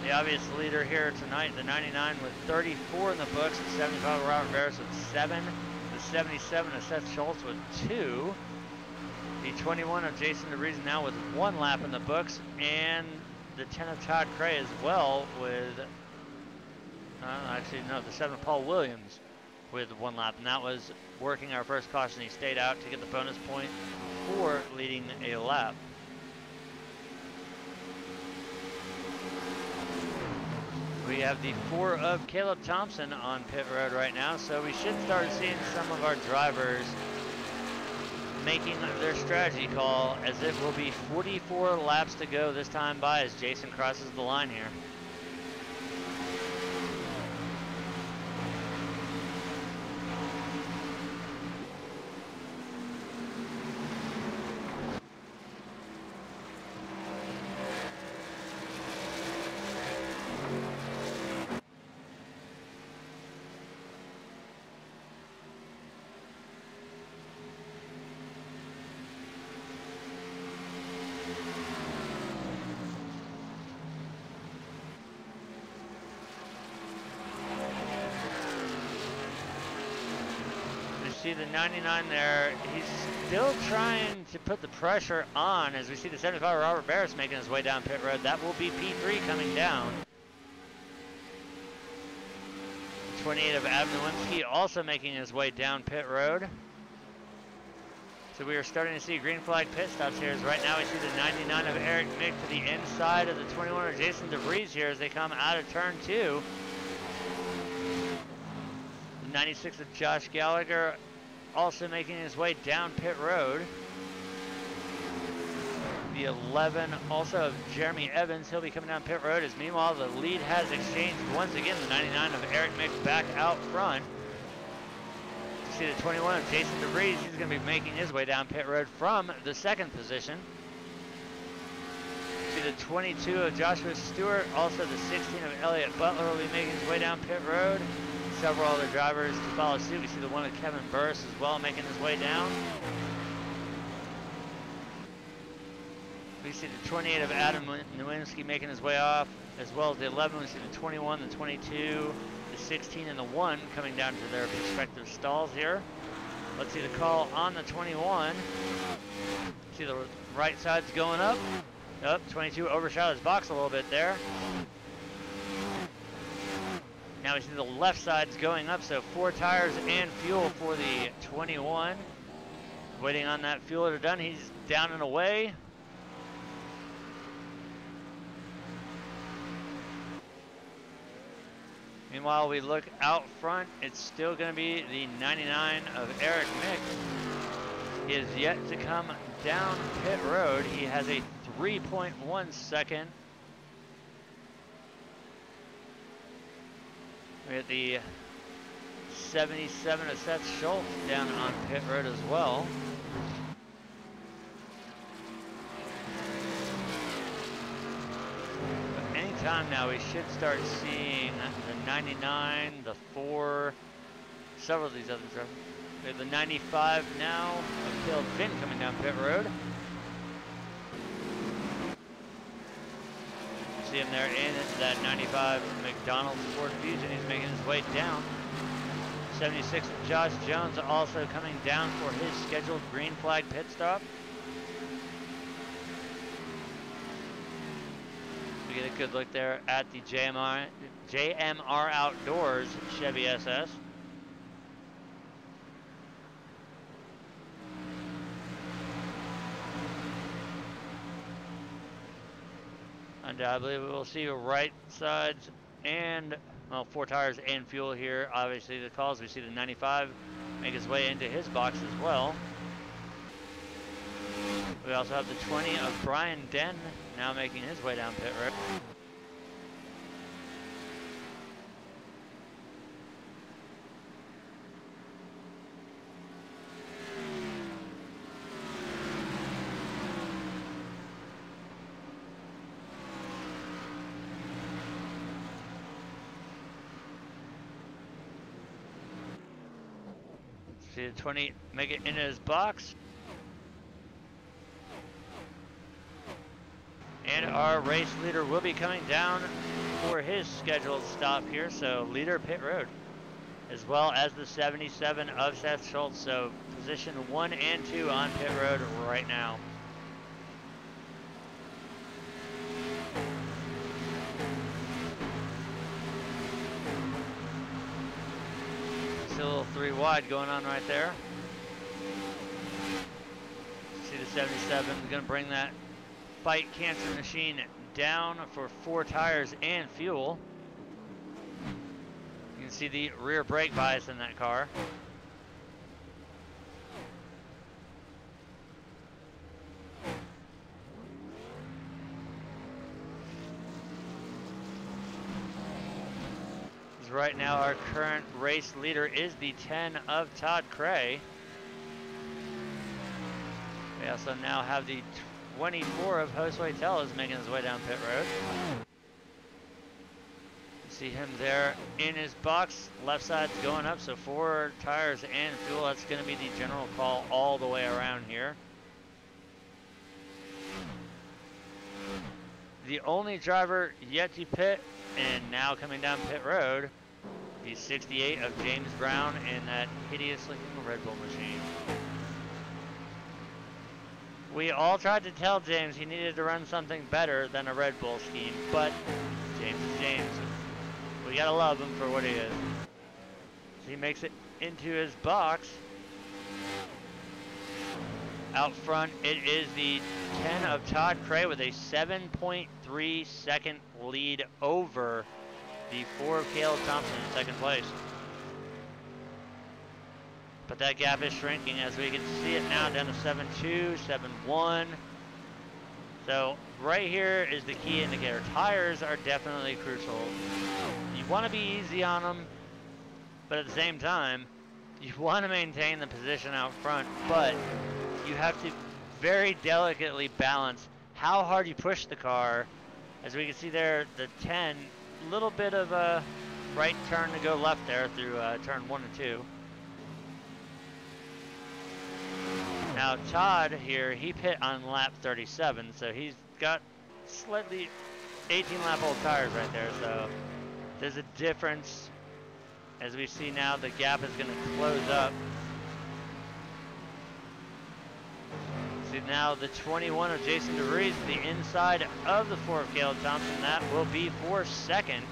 Speaker 1: the obvious leader here tonight, the 99 with 34 in the books, the 75 of Robert Barris with 7, the 77 of Seth Schultz with 2, the 21 of Jason DeVries now with 1 lap in the books, and the 10 of Todd Cray as well with, actually no, the 7 of Paul Williams with 1 lap, and that was working our first caution. He stayed out to get the bonus point for leading a lap. We have the 4 of Caleb Thompson on pit road right now, so we should start seeing some of our drivers making their strategy call, as it will be 44 laps to go this time by as Jason crosses the line here. See the 99 there, he's still trying to put the pressure on, as we see the 75 Robert Barris making his way down pit road. That will be P3 coming down. 28 of Adam Nowinski also making his way down pit road. So we are starting to see green flag pit stops here, as right now we see the 99 of Eric Mick to the inside of the 21 of Jason DeVries here as they come out of turn 2. The 96 of Josh Gallagher also making his way down pit road. The 11 also of Jeremy Evans, he'll be coming down pit road, as meanwhile the lead has exchanged once again. The 99 of Eric Mick back out front. You see the 21 of Jason DeVries, he's going to be making his way down pit road from the 2nd position. You see the 22 of Joshua Stewart, also the 16 of Elliott Butler will be making his way down pit road. Several other drivers to follow suit. We see the 1 of Kevin Burris as well making his way down. We see the 28 of Adam Nowinski making his way off, as well as the 11. We see the 21, the 22, the 16, and the 1 coming down to their respective stalls here. Let's see the call on the 21. See the right side's going up. Up, 22 overshot his box a little bit there. Now we see the left side's going up, so 4 tires and fuel for the 21. Waiting on that fuel to done. He's down and away. Meanwhile, we look out front. It's still going to be the 99 of Eric Mick. He is yet to come down pit road. He has a 3.1 second. We got the 77 of Seth Schultz down on pit road as well. But anytime now we should start seeing the 99, the 4, several of these other drivers. We have the 95 now of Caleb Finn coming down pit road. See him there in that 95 McDonald's Ford Fusion. He's making his way down. 76 Josh Jones also coming down for his scheduled green flag pit stop. We get a good look there at the JMR Outdoors Chevy SS. Undoubtedly, we will see right sides and, well, 4 tires and fuel here. Obviously, the calls, we see the 95 make his way into his box as well. We also have the 20 of Brian Den now making his way down pit road. See the 20 make it into his box. And our race leader will be coming down for his scheduled stop here. So leader pit road, as well as the 77 of Seth Schultz. So position 1 and 2 on pit road right now. A little 3 wide going on right there. See the 77 is going to bring that Fight Cancer machine down for 4 tires and fuel. You can see the rear brake bias in that car. Right now our current race leader is the 10 of Todd Cray. We also now have the 24 of Josue Tellez making his way down pit road. You see him there in his box. Left side's going up, so 4 tires and fuel. That's going to be the general call all the way around here. The only driver yet to pit and now coming down pit road, the 68 of James Brown in that hideous looking Red Bull machine. We all tried to tell James he needed to run something better than a Red Bull scheme, but James is James. We gotta love him for what he is. So he makes it into his box. Out front, it is the 10 of Todd Cray with a 7.3 second lead over the 4 of Caleb Thompson in second place. But that gap is shrinking as we can see it now down to 7.2, 7.1. So right here is the key indicator. Tires are definitely crucial. You want to be easy on them, but at the same time, you want to maintain the position out front, but you have to very delicately balance how hard you push the car. As we can see there, the 10, little bit of a right turn to go left there through turn 1 and 2. Now Todd here, he pit on lap 37, so he's got slightly 18 lap old tires right there, so there's a difference. As we see now, the gap is going to close up. See now the 21 of Jason DeVries, the inside of the 4 of Caleb Thompson. That will be for second.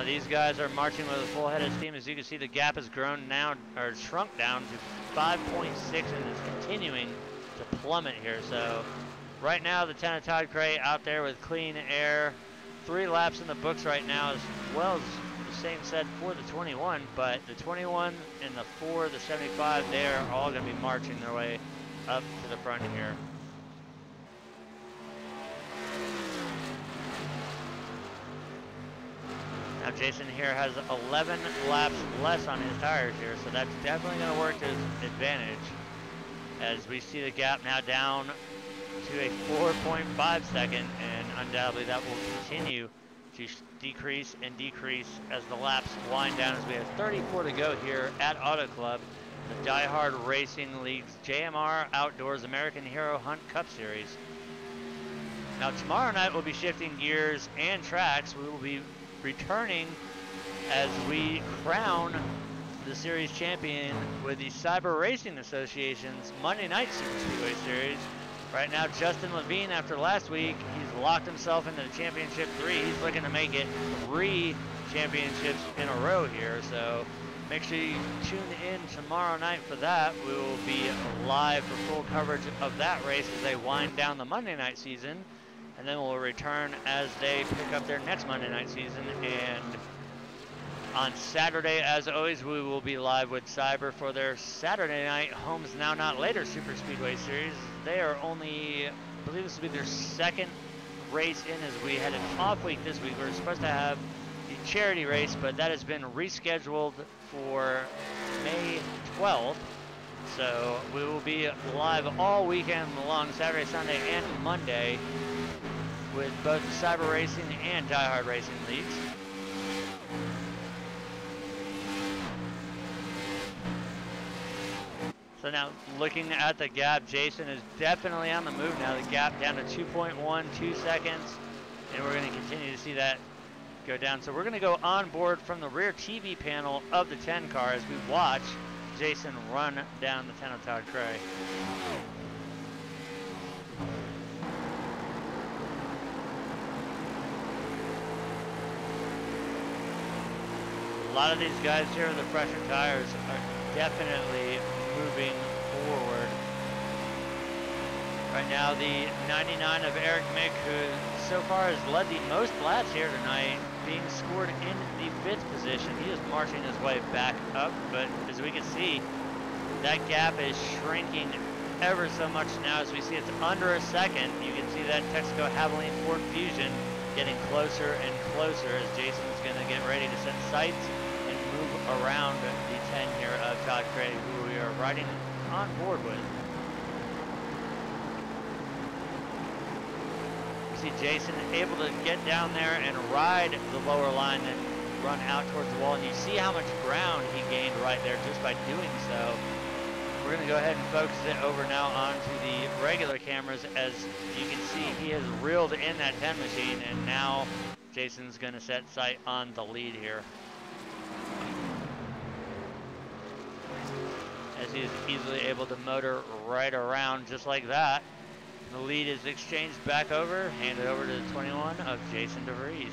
Speaker 1: Now these guys are marching with a full head of steam. As you can see, the gap has grown now, or shrunk down to 5.6 and is continuing to plummet here. So right now the 10 of Todd Cray out there with clean air. 3 laps in the books right now, as well as the same said for the 21, but the 21 and the 4, the 75, they are all going to be marching their way up to the front here. Now Jason here has 11 laps less on his tires here, so that's definitely going to work to his advantage, as we see the gap now down to a 4.5 second, and undoubtedly that will continue to decrease and decrease as the laps wind down, as we have 34 to go here at Auto Club, the Diehard Racing League's JMR Outdoors American Hero Hunt Cup Series. Now tomorrow night we'll be shifting gears and tracks. We will be returning as we crown the series champion with the Cyber Racing Association's Monday Night Super Speedway Series. Right now, Justin Levine, after last week, he's locked himself into the championship 3. He's looking to make it 3 championships in a row here. So make sure you tune in tomorrow night for that. We will be live for full coverage of that race as they wind down the Monday night season. And then we'll return as they pick up their next Monday night season. And on Saturday, as always, we will be live with Cyber for their Saturday night Homes Now Not Later Super Speedway Series. They are only, I believe this will be their 2nd race in, as we had an off week this week. We were supposed to have the charity race, but that has been rescheduled for May 12th. So we will be live all weekend long, Saturday, Sunday, and Monday, with both the Cyber Racing and Diehard Racing leagues. So now looking at the gap, Jason is definitely on the move now. The gap down to 2.12 seconds, and we're going to continue to see that go down. So we're going to go on board from the rear TV panel of the 10 car as we watch Jason run down the 10 of Todd Cray. A lot of these guys here with the fresher tires are definitely moving forward. Right now, the 99 of Eric Mick, who so far has led the most laps here tonight, being scored in the 5th position. He is marching his way back up, but as we can see, that gap is shrinking ever so much now. As we see, it's under a second. You can see that Texaco Havoline Ford Fusion getting closer and closer as Jason's going to get ready to set sights and move around the 10 here of Todd Cray, who we are riding on board with. We see Jason able to get down there and ride the lower line and run out towards the wall, and you see how much ground he gained right there just by doing so. We're going to go ahead and focus it over now onto the regular cameras. As you can see, he has reeled in that 10 machine, and now Jason's going to set sight on the lead here, as he is easily able to motor right around just like that. The lead is exchanged back over, handed over to the 21 of Jason DeVries.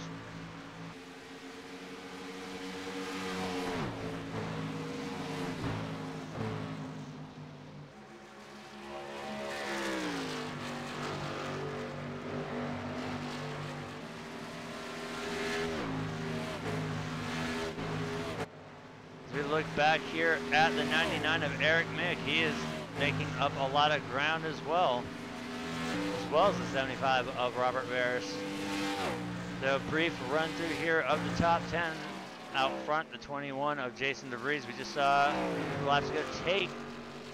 Speaker 1: Look back here at the 99 of Eric Mick. He is making up a lot of ground as well as the 75 of Robert Barris. The brief run through here of the top 10. Out front, the 21 of Jason DeVries. We just saw laps ago take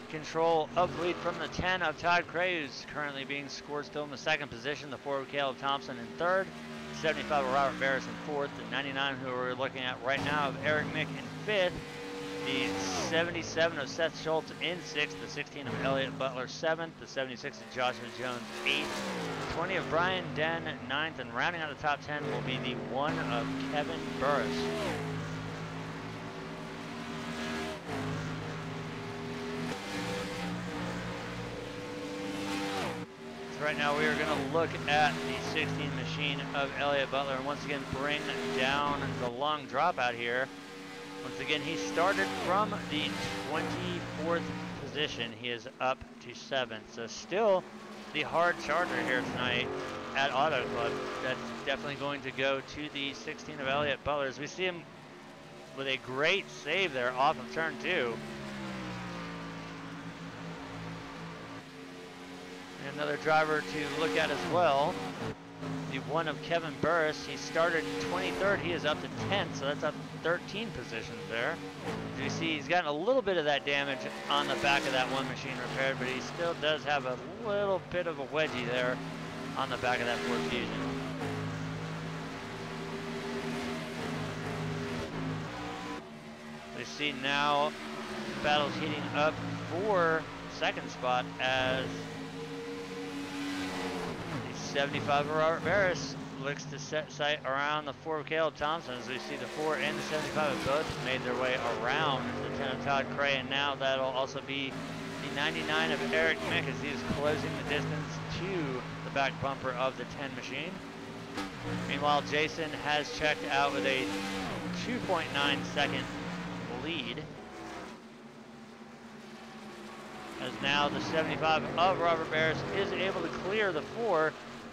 Speaker 1: control of lead from the 10 of Todd Cray, who's currently being scored still in the 2nd position. The 4 of Caleb Thompson in 3rd. 75 of Robert Barris in 4th. The 99 who we're looking at right now of Eric Mick in 5th. The 77 of Seth Schultz in 6th, the 16 of Elliott Butler 7th, the 76 of Joshua Jones 8th, the 20 of Brian Den 9th, and rounding out the top 10 will be the 1 of Kevin Burris. right now we are going to look at the 16 machine of Elliott Butler and once again bring down the long dropout here. Once again, he started from the 24th position. He is up to 7th. So still the hard charger here tonight at Auto Club. That's definitely going to go to the 16 of Elliott Butler. As we see him with a great save there off of turn 2. And another driver to look at as well. The one of Kevin Burris. He started 23rd. He is up to 10th, so that's up 13 positions there. As you see, he's gotten a little bit of that damage on the back of that one machine repaired, but he still does have a little bit of a wedgie there on the back of that Ford Fusion. We see now battles heating up for second spot as 75 of Robert Barris looks to set sight around the 4 of Caleb Thompson. As we see the 4 and the 75 have both made their way around the 10 of Todd Cray, and now that'll also be the 99 of Eric Mick as he is closing the distance to the back bumper of the 10 machine. Meanwhile, Jason has checked out with a 2.9 second lead. As now the 75 of Robert Barris is able to clear the 4.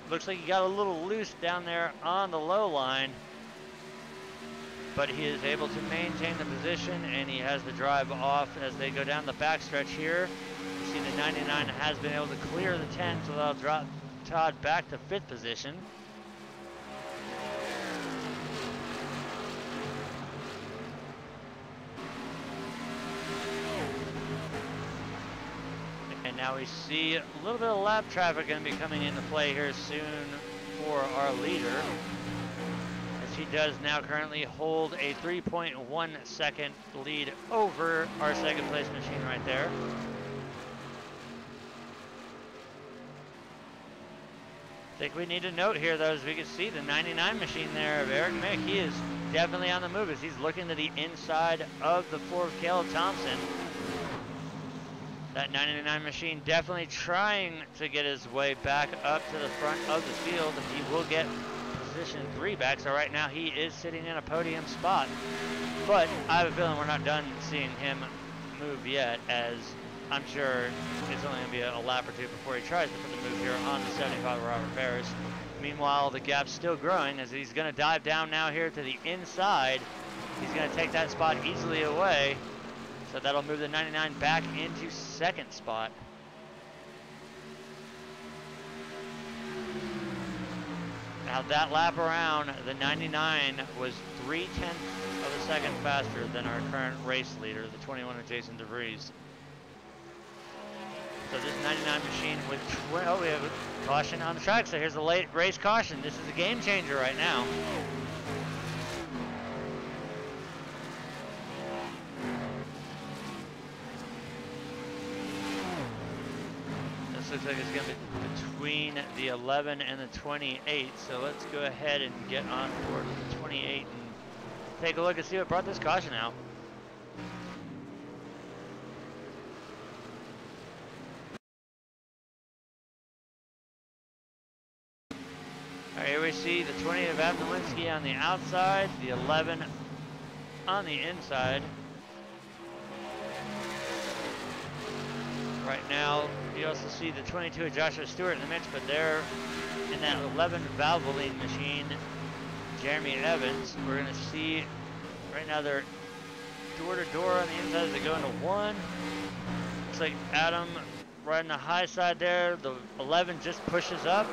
Speaker 1: Looks like he got a little loose down there on the low line, but he is able to maintain the position and he has the drive off as they go down the backstretch here. You see the 99 has been able to clear the 10, so that'll drop Todd back to 5th position. And now we see a little bit of lap traffic going to be coming into play here soon for our leader, as he does now currently hold a 3.1 second lead over our second place machine right there. I think we need to note here though, as we can see the 99 machine there of Eric Mick, he is definitely on the move as he's looking to the inside of the 4 of Caleb Thompson. That 99 machine definitely trying to get his way back up to the front of the field. He will get position 3 back, so right now he is sitting in a podium spot. But I have a feeling we're not done seeing him move yet, as I'm sure it's only going to be a lap or 2 before he tries to put the move here on the 75 of Robert Barris. Meanwhile, the gap's still growing as he's going to dive down now here to the inside. He's going to take that spot easily away. So that'll move the 99 back into second spot. Now that lap around, the 99 was 0.3 of a second faster than our current race leader, the 21 of Jason DeVries. So this 99 machine with, oh, we have a caution on the track. So here's the late race caution. This is a game changer right now. Looks like it's going to be between the 11 and the 28, so let's go ahead and get on board with the 28 and take a look and see what brought this caution out. Alright, here we see the 28 of Adam Nowinski on the outside, the 11 on the inside. Right now, you also see the 22 of Joshua Stewart in the mix, but they're in that 11 Valvoline machine, Jeremy Evans. We're going to see, right now they're door to door on the inside as they go into 1. Looks like Adam riding the high side there. The 11 just pushes up.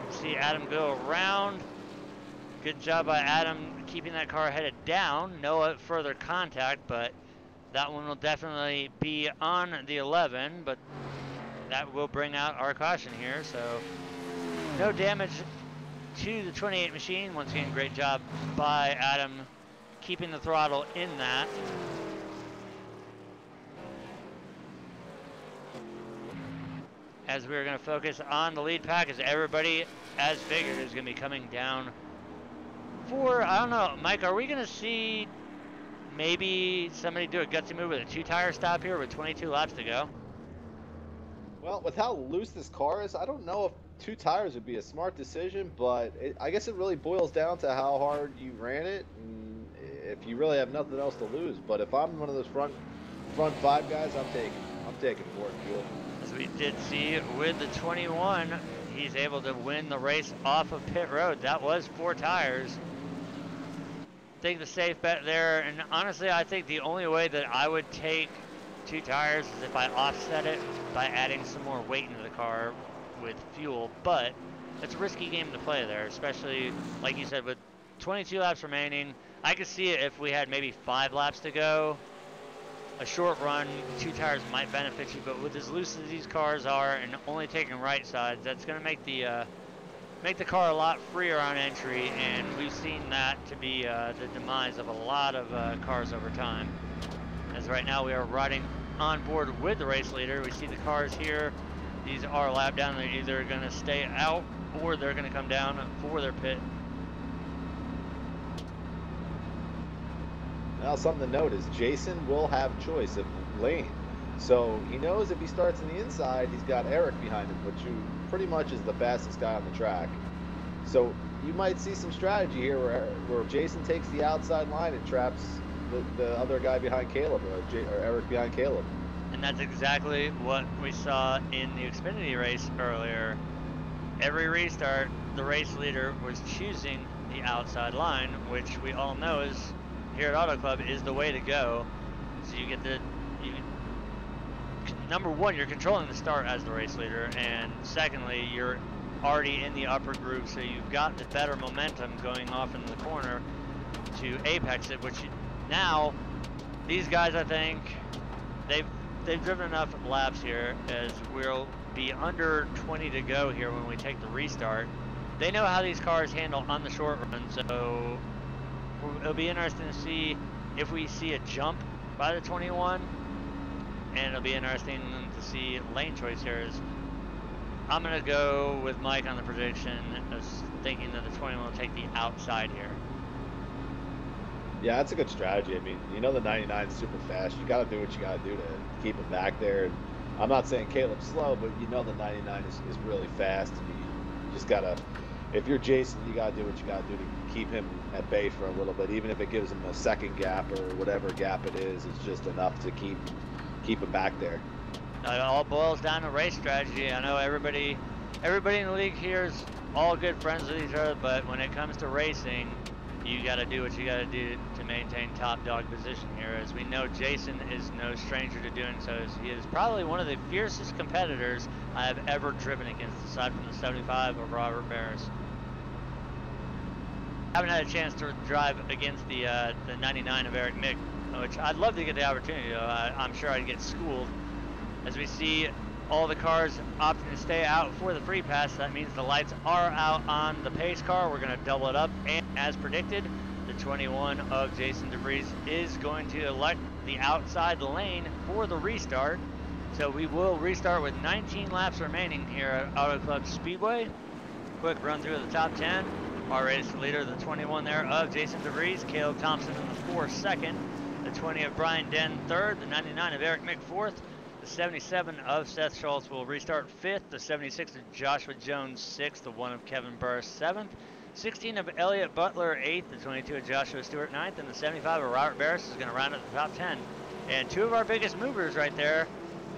Speaker 1: See Adam go around. Good job by Adam keeping that car headed down. No further contact, but that one will definitely be on the 11, but that will bring out our caution here. So no damage to the 28 machine. Once again, great job by Adam keeping the throttle in that. As we're going to focus on the lead pack, as everybody, as figured, is going to be coming down for, I don't know, Mike, are we going to see maybe somebody do a gutsy move with a 2-tire stop here with 22 laps to go?
Speaker 2: Well, with how loose this car is, I don't know if 2 tires would be a smart decision, but I guess it really boils down to how hard you ran it, and if you really have nothing else to lose. But if I'm one of those front five guys, I'm taking more fuel.
Speaker 1: As we did see with the 21, he's able to win the race off of pit road. That was 4 tires. I think the safe bet there, and honestly, I think the only way that I would take 2 tires is if I offset it by adding some more weight into the car with fuel, but it's a risky game to play there, especially, like you said, with 22 laps remaining. I could see it if we had maybe 5 laps to go. A short run, 2 tires might benefit you, but with as loose as these cars are and only taking right sides, that's going to make the car a lot freer on entry, and we've seen that to be the demise of a lot of cars over time. As right now we are riding on board with the race leader. We see the cars here. These are lap down. They're either going to stay out or they're going to come down for their pit.
Speaker 2: Now, something to note is Jason will have choice of lane. So he knows if he starts on the inside, he's got Eric behind him, which pretty much is the fastest guy on the track. So you might see some strategy here where Jason takes the outside line and traps the other guy behind Caleb, or Eric behind Caleb.
Speaker 1: And that's exactly what we saw in the Xfinity race earlier. Every restart, the race leader was choosing the outside line, which we all know is, here at Auto Club, is the way to go. So you get number one, you're controlling the start as the race leader, and secondly, you're already in the upper group, so you've got the better momentum going off into the corner to apex it, which now, these guys, I think, they've driven enough laps here, as we'll be under 20 to go here when we take the restart. They know how these cars handle on the short run, so it'll be interesting to see if we see a jump by the 21, and it'll be interesting to see lane choice here. I'm going to go with Mike on the prediction, thinking that the 21 will take the outside here.
Speaker 2: Yeah, that's a good strategy. I mean, you know the 99 is super fast. You got to do what you got to do to keep him back there. And I'm not saying Caleb's slow, but you know the 99 is really fast. You just got to, if you're Jason, you got to do what you got to do to keep him at bay for a little bit. Even if it gives him a second gap or whatever gap it is, it's just enough to keep him back there.
Speaker 1: It all boils down to race strategy. I know everybody in the league here is all good friends with each other, but when it comes to racing, you got to do what you got to do to maintain top dog position here. As we know, Jason is no stranger to doing so. He is probably one of the fiercest competitors I have ever driven against, aside from the 75 of Robert Barris. I haven't had a chance to drive against the 99 of Eric Mick, which I'd love to get the opportunity, though. I'm sure I'd get schooled. As we see all the cars opting to stay out for the free pass, that means the lights are out on the pace car. We're going to double it up, and as predicted, the 21 of Jason DeVries is going to elect the outside lane for the restart. So we will restart with 19 laps remaining here at Auto Club Speedway. Quick run through the top 10. Our race leader, the 21 there of Jason DeVries, Caleb Thompson in the 4th, 2nd, the 20 of Brian Den 3rd, the 99 of Eric Mick 4th, the 77 of Seth Schultz will restart 5th, the 76 of Joshua Jones 6th, the 1 of Kevin Burris 7th, 16 of Elliott Butler 8th, the 22 of Joshua Stewart 9th, and the 75 of Robert Barris is going to round out the top 10. And 2 of our biggest movers right there,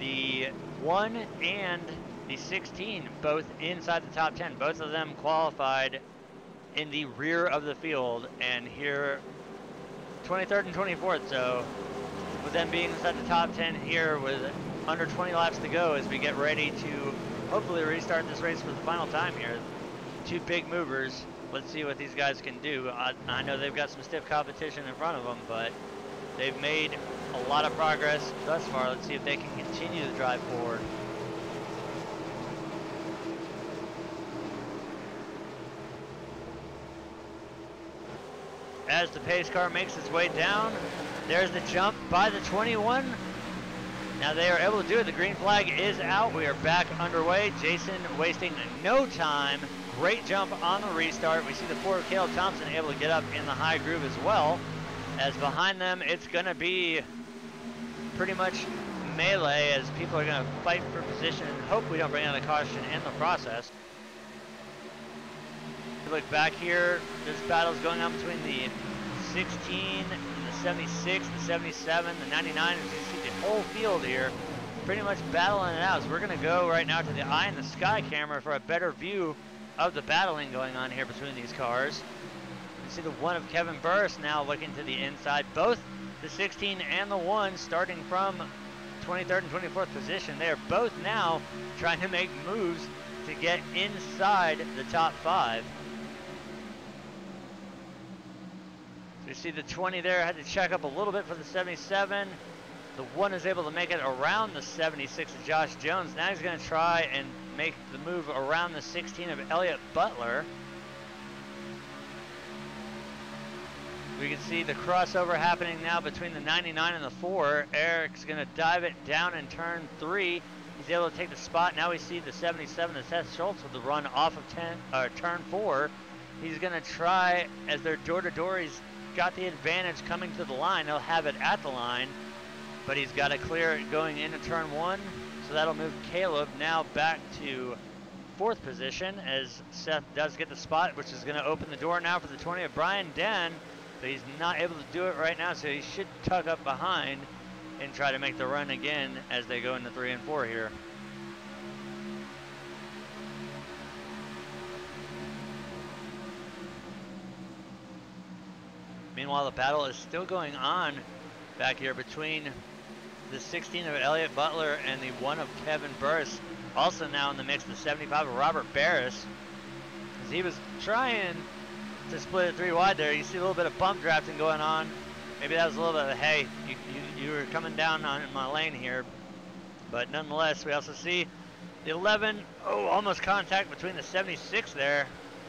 Speaker 1: the 1 and the 16, both inside the top 10. Both of them qualified in the rear of the field, and here 23rd and 24th. So with them being inside the top 10 here with under 20 laps to go, as we get ready to hopefully restart this race for the final time here. 2 big movers. Let's see what these guys can do. I know they've got some stiff competition in front of them, but they've made a lot of progress thus far. Let's see if they can continue to drive forward. As the pace car makes its way down, there's the jump by the 21. Now they are able to do it. The green flag is out. We are back underway. Jason wasting no time. Great jump on the restart. We see the 4 of Caleb Thompson able to get up in the high groove as well. As behind them, it's going to be pretty much melee as people are going to fight for position and hope we don't bring out a caution in the process. Look back here, this battle is going on between the 16 and the 76, the 77, the 99. As you see the whole field here pretty much battling it out. So we're going to go right now to the eye in the sky camera for a better view of the battling going on here between these cars. You see the one of Kevin Burris now looking to the inside. Both the 16 and the 1 starting from 23rd and 24th position. They are both now trying to make moves to get inside the top 5. So you see the 20 there had to check up a little bit for the 77. The 1 is able to make it around the 76 of Josh Jones. Now he's going to try and make the move around the 16 of Elliott Butler. We can see the crossover happening now between the 99 and the 4. Eric's going to dive it down in turn 3. He's able to take the spot. Now we see the 77 of Seth Schultz with the run off of turn 4. He's going to try, as they're door-to-door, he's got the advantage coming to the line. He'll have it at the line, but he's got to clear it going into turn 1. So that'll move Caleb now back to 4th position as Seth does get the spot, which is going to open the door now for the 20 of Brian Den. But he's not able to do it right now, so he should tug up behind and try to make the run again as they go into 3 and 4 here. Meanwhile, the battle is still going on back here between the 16 of Elliott Butler and the 1 of Kevin Burris. Also now in the mix, the 75 of Robert Barris. As he was trying to split it 3 wide there, you see a little bit of bump drafting going on. Maybe that was a little bit of, hey, you were coming down on my lane here. But nonetheless, we also see the 11, almost contact between the 76 there.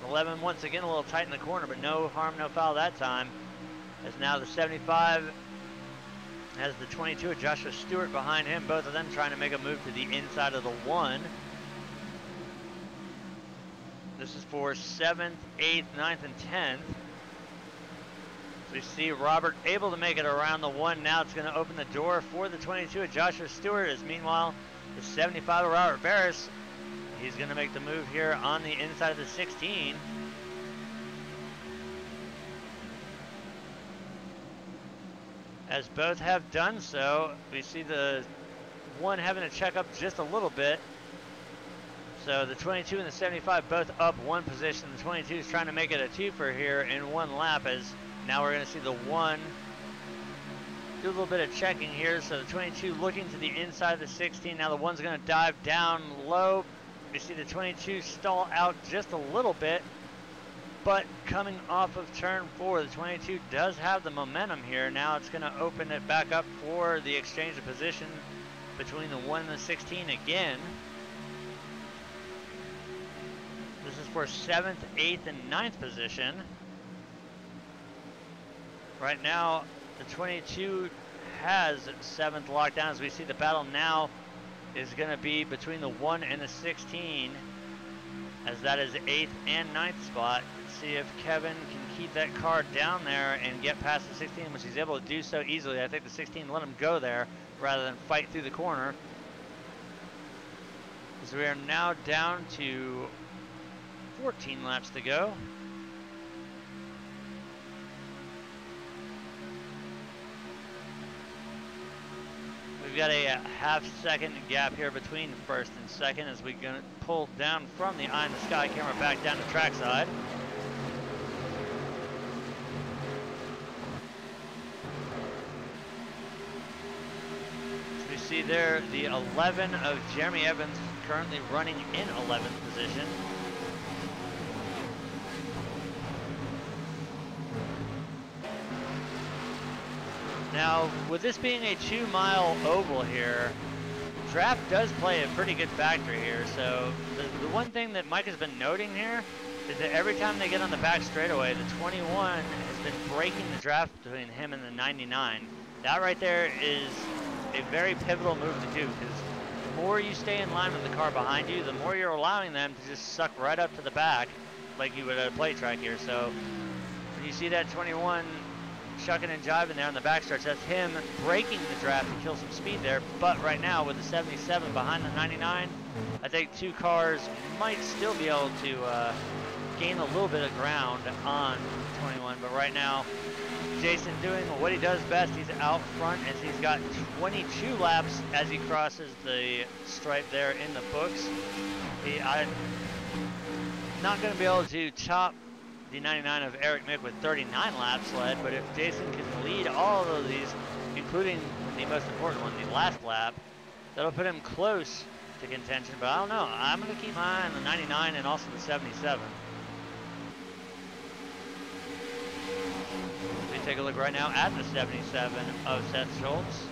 Speaker 1: 11 once again a little tight in the corner, but no harm, no foul that time. As now the 75 has the 22 of Joshua Stewart behind him, both of them trying to make a move to the inside of the 1. This is for 7th, 8th, 9th, and 10th. So we see Robert able to make it around the 1. Now it's going to open the door for the 22 of Joshua Stewart, as meanwhile the 75 of Robert Barris, he's going to make the move here on the inside of the 16. As both have done so, we see the 1 having to check up just a little bit. So the 22 and the 75 both up 1 position. The 22 is trying to make it a twofer here in 1 lap, as now we're going to see the 1 do a little bit of checking here. So the 22 looking to the inside of the 16. Now the 1's going to dive down low. We see the 22 stall out just a little bit, but coming off of turn 4, the 22 does have the momentum here. Now it's going to open it back up for the exchange of position between the 1 and the 16 again. This is for 7th, 8th, and 9th position. Right now, the 22 has 7th locked down. As we see, the battle now is going to be between the 1 and the 16, as that is 8th and 9th spot. See if Kevin can keep that car down there and get past the 16, which he's able to do so easily. I think the 16 let him go there rather than fight through the corner. So we are now down to 14 laps to go. We've got a half-second gap here between 1st and 2nd as we gonna pull down from the eye in the sky camera back down to trackside. So we see there the 11 of Jeremy Evans currently running in 11th position. Now, with this being a 2-mile oval here, draft does play a pretty good factor here. So the one thing that Mike has been noting here is that every time they get on the back straightaway, the 21 has been breaking the draft between him and the 99. That right there is a very pivotal move to do, because the more you stay in line with the car behind you, the more you're allowing them to just suck right up to the back like you would at a plate track here. So when you see that 21 shucking and jiving there on the backstretch. That's him breaking the draft to kill some speed there. But right now with the 77 behind the 99, I think two cars might still be able to gain a little bit of ground on 21. But right now, Jason doing what he does best. He's out front as he's got 22 laps as he crosses the stripe there in the books. I'm not going to be able to top the 99 of Eric Mick with 39 laps led, but if Jason can lead all of these, including the most important one, the last lap, that'll put him close to contention. But I don't know. I'm going to keep my eye on the 99 and also the 77. We take a look right now at the 77 of Seth Schultz,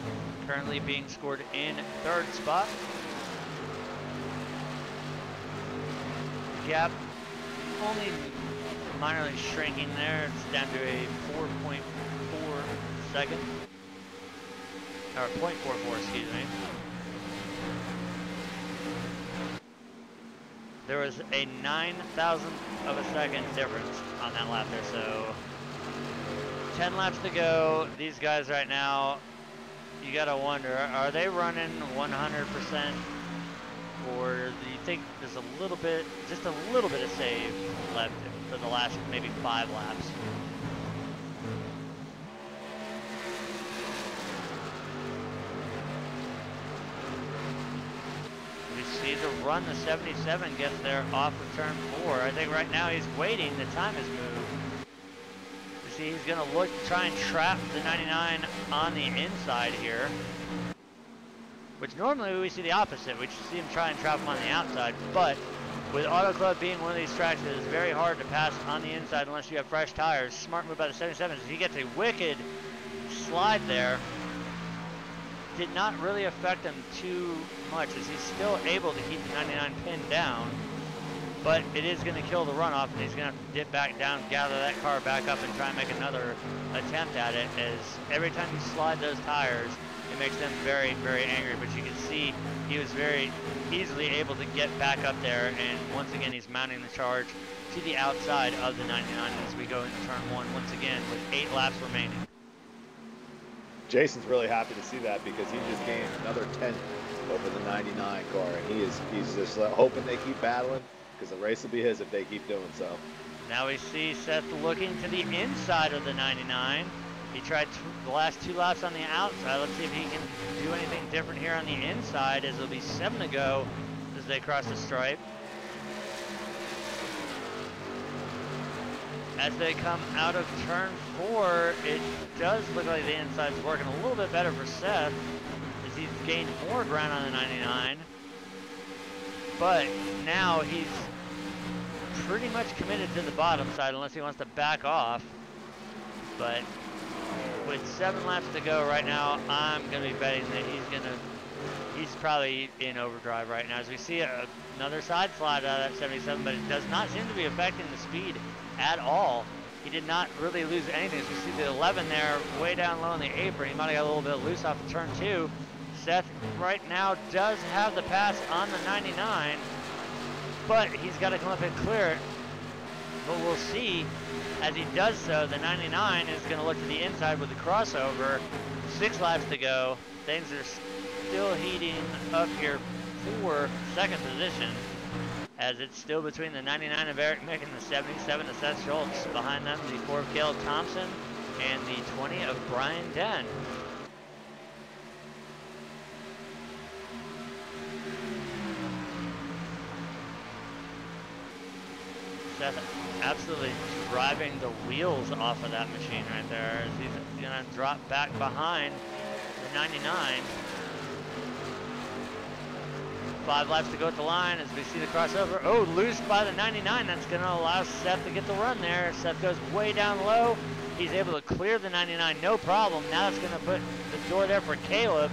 Speaker 1: currently being scored in third spot. Gap only minorly shrinking there. It's down to a 4.4 second, or 0.44, excuse me. There was a 9,000th of a second difference on that lap there, so 10 laps to go. These guys right now, you gotta wonder, are they running 100%? Or do you think there's a little bit, just a little bit of save left for the last maybe 5 laps? We see the run, the 77 gets there off of turn 4. I think right now he's waiting, the time has moved. You see he's gonna look to try and trap the 99 on the inside here. Which normally we see the opposite. We see him try and trap him on the outside, but with Auto Club being one of these tracks that is very hard to pass on the inside unless you have fresh tires, smart move by the 77 is he gets a wicked slide there. Did not really affect him too much as he's still able to keep the 99 pinned down, but it is going to kill the runoff and he's going to have to dip back down, gather that car back up and try and make another attempt at it, as every time you slide those tires, it makes them very, very angry. But you can see he was very easily able to get back up there, and once again he's mounting the charge to the outside of the 99 as we go into turn 1 once again with 8 laps remaining.
Speaker 2: Jason's really happy to see that because he just gained another 10th over the 99 car, and he's just hoping they keep battling because the race will be his if they keep doing so. Now
Speaker 1: we see Seth looking to the inside of the 99. He tried the last 2 laps on the outside. Let's see if he can do anything different here on the inside, as there'll be 7 to go as they cross the stripe. As they come out of turn 4, it does look like the inside's working a little bit better for Seth, as he's gained more ground on the 99. But now he's pretty much committed to the bottom side unless he wants to back off. But with 7 laps to go right now, I'm going to be betting that he's probably in overdrive right now. As we see another side slide out of that 77, but it does not seem to be affecting the speed at all. He did not really lose anything. As we see the 11 there way down low in the apron. He might have got a little bit loose off of turn 2. Seth right now does have the pass on the 99, but he's got to come up and clear it. But we'll see. As he does so, the 99 is going to look to the inside with the crossover. 6 laps to go. Things are still heating up here for second position, as it's still between the 99 of Eric Mick and the 77 of Seth Schultz. Behind them, the 4 of Caleb Thompson and the 20 of Brian Den. Seth absolutely driving the wheels off of that machine right there, as he's gonna drop back behind the 99. 5 laps to go at the line as we see the crossover. Oh, loose by the 99. That's gonna allow Seth to get the run there. Seth goes way down low. He's able to clear the 99, no problem. Now it's gonna put the door there for Caleb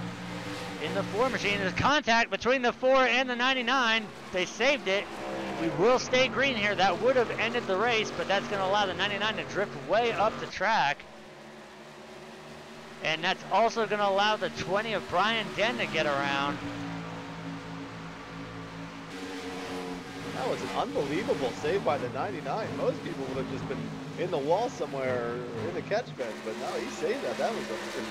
Speaker 1: in the 4 machine. There's contact between the 4 and the 99. They saved it. We will stay green here. That would have ended the race, but that's going to allow the 99 to drift way up the track. And that's also going to allow the 20 of Brian Den to get around.
Speaker 2: That was an unbelievable save by the 99. Most people would have just been in the wall somewhere in the catch fence, but no, he saved that. That was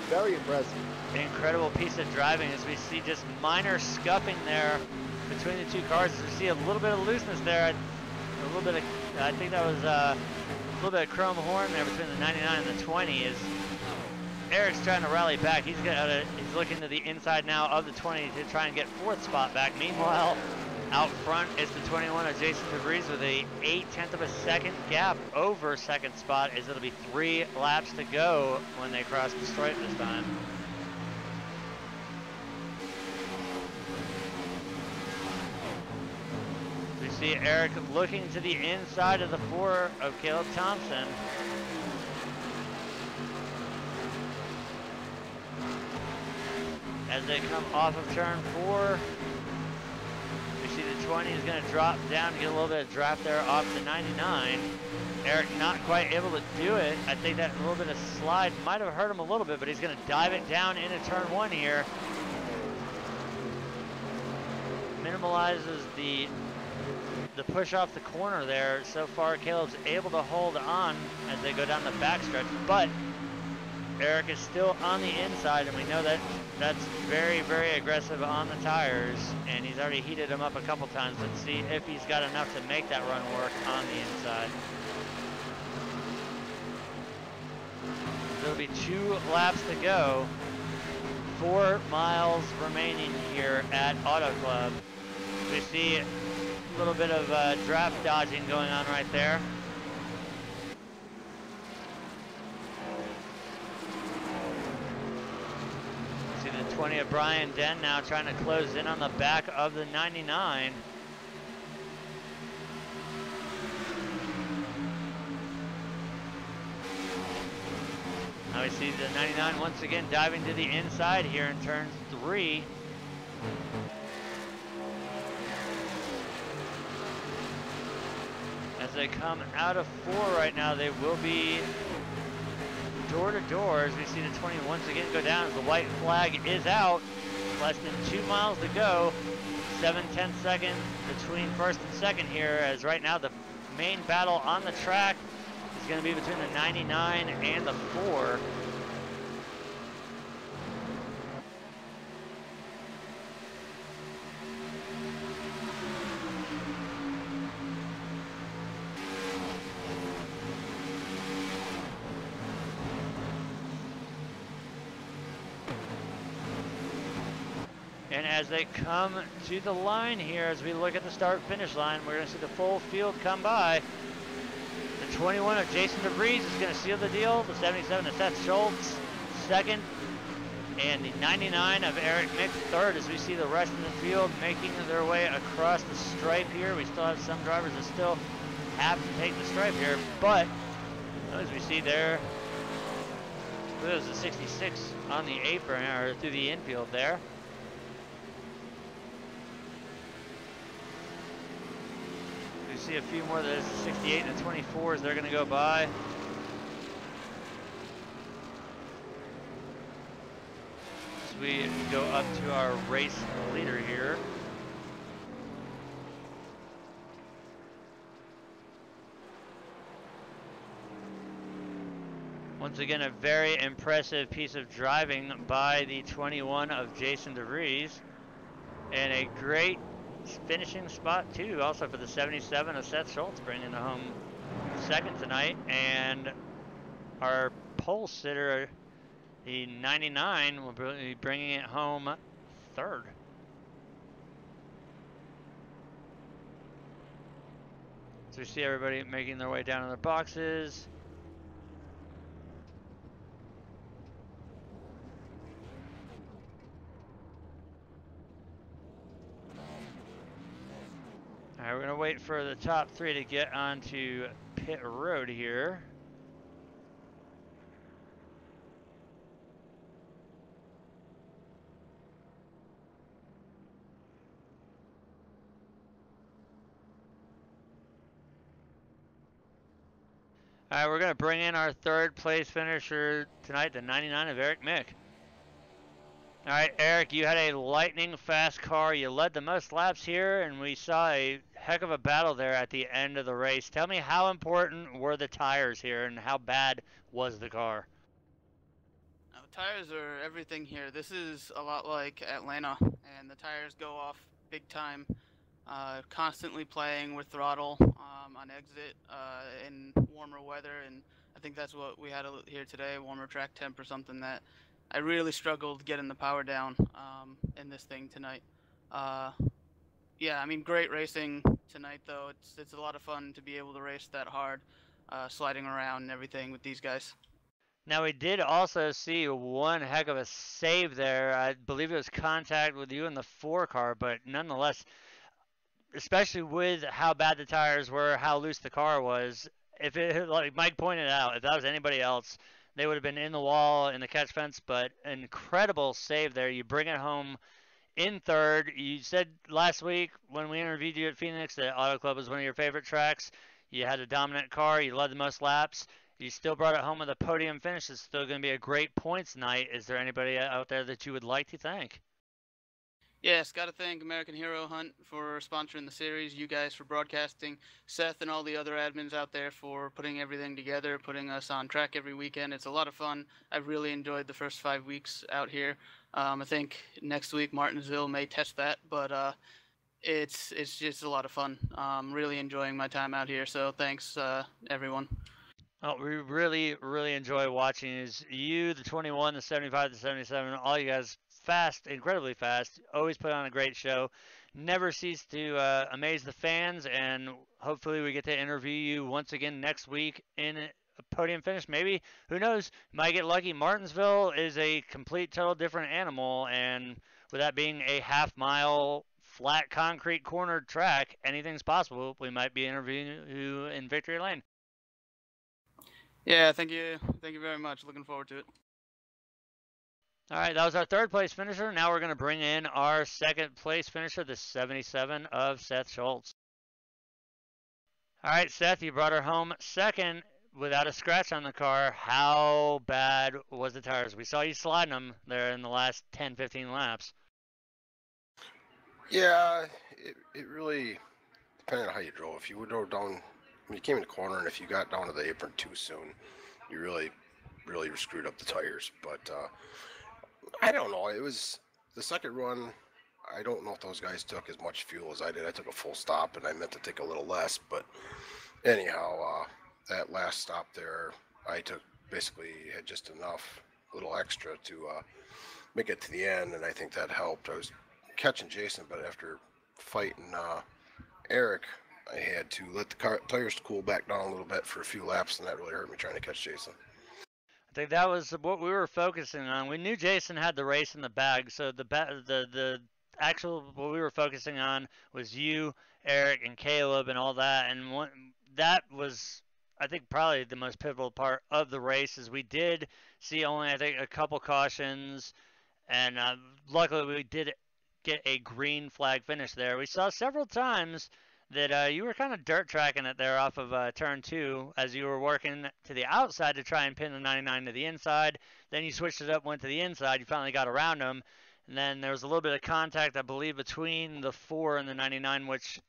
Speaker 2: very impressive.
Speaker 1: Incredible piece of driving as we see just minor scuffing there between the two cars. As we see a little bit of looseness there, a little bit of, I think that was a little bit of chrome horn there between the 99 and the 20. Is Eric's trying to rally back. He's looking to the inside now of the 20 to try and get 4th spot back. Meanwhile, out front is the 21 of Jason DeVries with a 0.8 of a second gap over 2nd spot, as it'll be 3 laps to go when they cross the stripe this time. We see Eric looking to the inside of the 4 of Caleb Thompson. As they come off of turn 4, we see the 20 is going to drop down to get a little bit of draft there off the 99. Eric not quite able to do it. I think that little bit of slide might have hurt him a little bit, but he's going to dive it down into turn 1 here. Minimalizes the push off the corner there. So far, Caleb's able to hold on as they go down the backstretch, but Eric is still on the inside, and we know that that's very, very aggressive on the tires, and he's already heated them up a couple times. Let's see if he's got enough to make that run work on the inside. There'll be 2 laps to go. 4 miles remaining here at Auto Club. We see a little bit of draft dodging going on right there. See the 20 of Brian Den now trying to close in on the back of the 99. Now we see the 99 once again diving to the inside here in turn 3. As they come out of 4 right now, they will be door to door as we see the 20 once again go down as the white flag is out. Less than 2 miles to go. 7/10 second between 1st and 2nd here, as right now the main battle on the track is going to be between the 99 and the 4. And as they come to the line here, as we look at the start-finish line, we're going to see the full field come by. The 21 of Jason DeVries is going to seal the deal. The 77 of Seth Schultz, 2nd. And the 99 of Eric Mick, 3rd, as we see the rest of the field making their way across the stripe here. We still have some drivers that still have to take the stripe here. But, as we see there, there's the 66 on the apron, or through the infield there. See a few more. There's the 68 and the 24s. They're going to go by. As we go up to our race leader here. Once again, a very impressive piece of driving by the 21 of Jason DeVries, and a great finishing spot too, also for the 77 of Seth Schultz, bringing it home 2nd tonight, and our pole sitter, the 99, will be bringing it home 3rd. So we see everybody making their way down in their boxes. All right, we're gonna wait for the top 3 to get onto pit road here. All right, we're gonna bring in our 3rd place finisher tonight, the 99 of Eric Mick. All right, Eric, you had a lightning fast car. You led the most laps here, and we saw a heck of a battle there at the end of the race. Tell me, how important were the tires here, and how bad was the car?
Speaker 3: Tires are everything here. This is a lot like Atlanta, and the tires go off big time. Constantly playing with throttle on exit in warmer weather, and I think that's what we had here today, warmer track temp or something, that I really struggled getting the power down in this thing tonight. Uh, yeah, I mean, great racing tonight, though. It's a lot of fun to be able to race that hard, sliding around and everything with these guys.
Speaker 1: Now, we did also see one heck of a save there. I believe it was contact with you in the 4 car, but nonetheless, especially with how bad the tires were, how loose the car was, if it, like Mike pointed out, if that was anybody else, they would have been in the wall, in the catch fence, but incredible save there. You bring it home in third. You said last week when we interviewed you at Phoenix that Auto Club was one of your favorite tracks. You had a dominant car. You led the most laps. You still brought it home with a podium finish. It's still going to be a great points night. Is there anybody out there that you would like to thank?
Speaker 3: Yes, got to thank American Hero Hunt for sponsoring the series, you guys for broadcasting, Seth and all the other admins out there for putting everything together, putting us on track every weekend. It's a lot of fun. I've really enjoyed the first 5 weeks out here. I think next week Martinsville may test that, but it's just a lot of fun. Really enjoying my time out here. So thanks, everyone.
Speaker 1: Oh, we really, really enjoy watching is you, the 21, the 75, the 77, all you guys fast, incredibly fast, always put on a great show, never cease to amaze the fans, and hopefully we get to interview you once again next week in a podium finish. Maybe, who knows, might get lucky. Martinsville is a complete, total different animal, and with that being a half-mile flat concrete cornered track, anything's possible. We might be interviewing you in Victory Lane.
Speaker 3: Yeah, thank you very much. Looking forward to it.
Speaker 1: All right, that was our 3rd place finisher. Now we're going to bring in our 2nd place finisher, the 77 of Seth Schultz. All right, Seth, you brought her home 2nd without a scratch on the car. How bad was the tires? We saw you sliding them there in the last 10, 15 laps.
Speaker 4: Yeah, it really depended on how you drove. If you would drove down, when you came in the corner, and if you got down to the apron too soon, you really screwed up the tires. But I don't know. It was the second run. I don't know if those guys took as much fuel as I did. I took a full stop, and I meant to take a little less. But anyhow, that last stop there, I took basically had just enough, little extra to make it to the end, and I think that helped. I was catching Jason, but after fighting Eric, I had to let the tires cool back down a little bit for a few laps, and that really hurt me trying to catch Jason.
Speaker 1: I think that was what we were focusing on. We knew Jason had the race in the bag, so the actual what we were focusing on was you, Eric, and Caleb, and all that. And that was, I think, probably the most pivotal part of the race. Is we did see only, I think, a couple cautions, and luckily we did get a green flag finish there. We saw several times that you were kind of dirt tracking it there off of turn 2 as you were working to the outside to try and pin the 99 to the inside. Then you switched it up, went to the inside. You finally got around him. And then there was a little bit of contact, I believe, between the 4 and the 99, which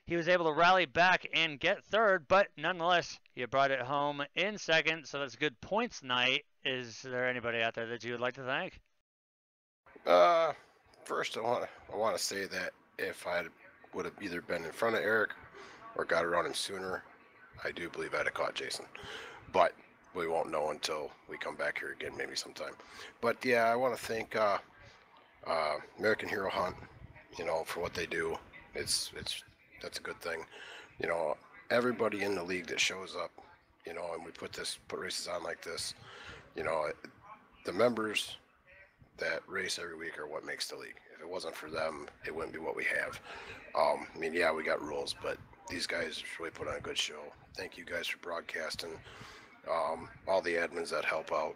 Speaker 1: he was able to rally back and get 3rd. But nonetheless, you brought it home in 2nd. So that's a good points night. Is there anybody out there that you would like to thank?
Speaker 4: First, I want to say that if I would have either been in front of Eric or got around him sooner, I do believe I'd have caught Jason. But we won't know until we come back here again, maybe sometime. But yeah, I want to thank American Hero Hunt, for what they do. That's a good thing. Everybody in the league that shows up, and we put races on like this, the members that race every week are what makes the league. If it wasn't for them, it wouldn't be what we have. Yeah, we got rules, but these guys really put on a good show. Thank you guys for broadcasting, all the admins that help out,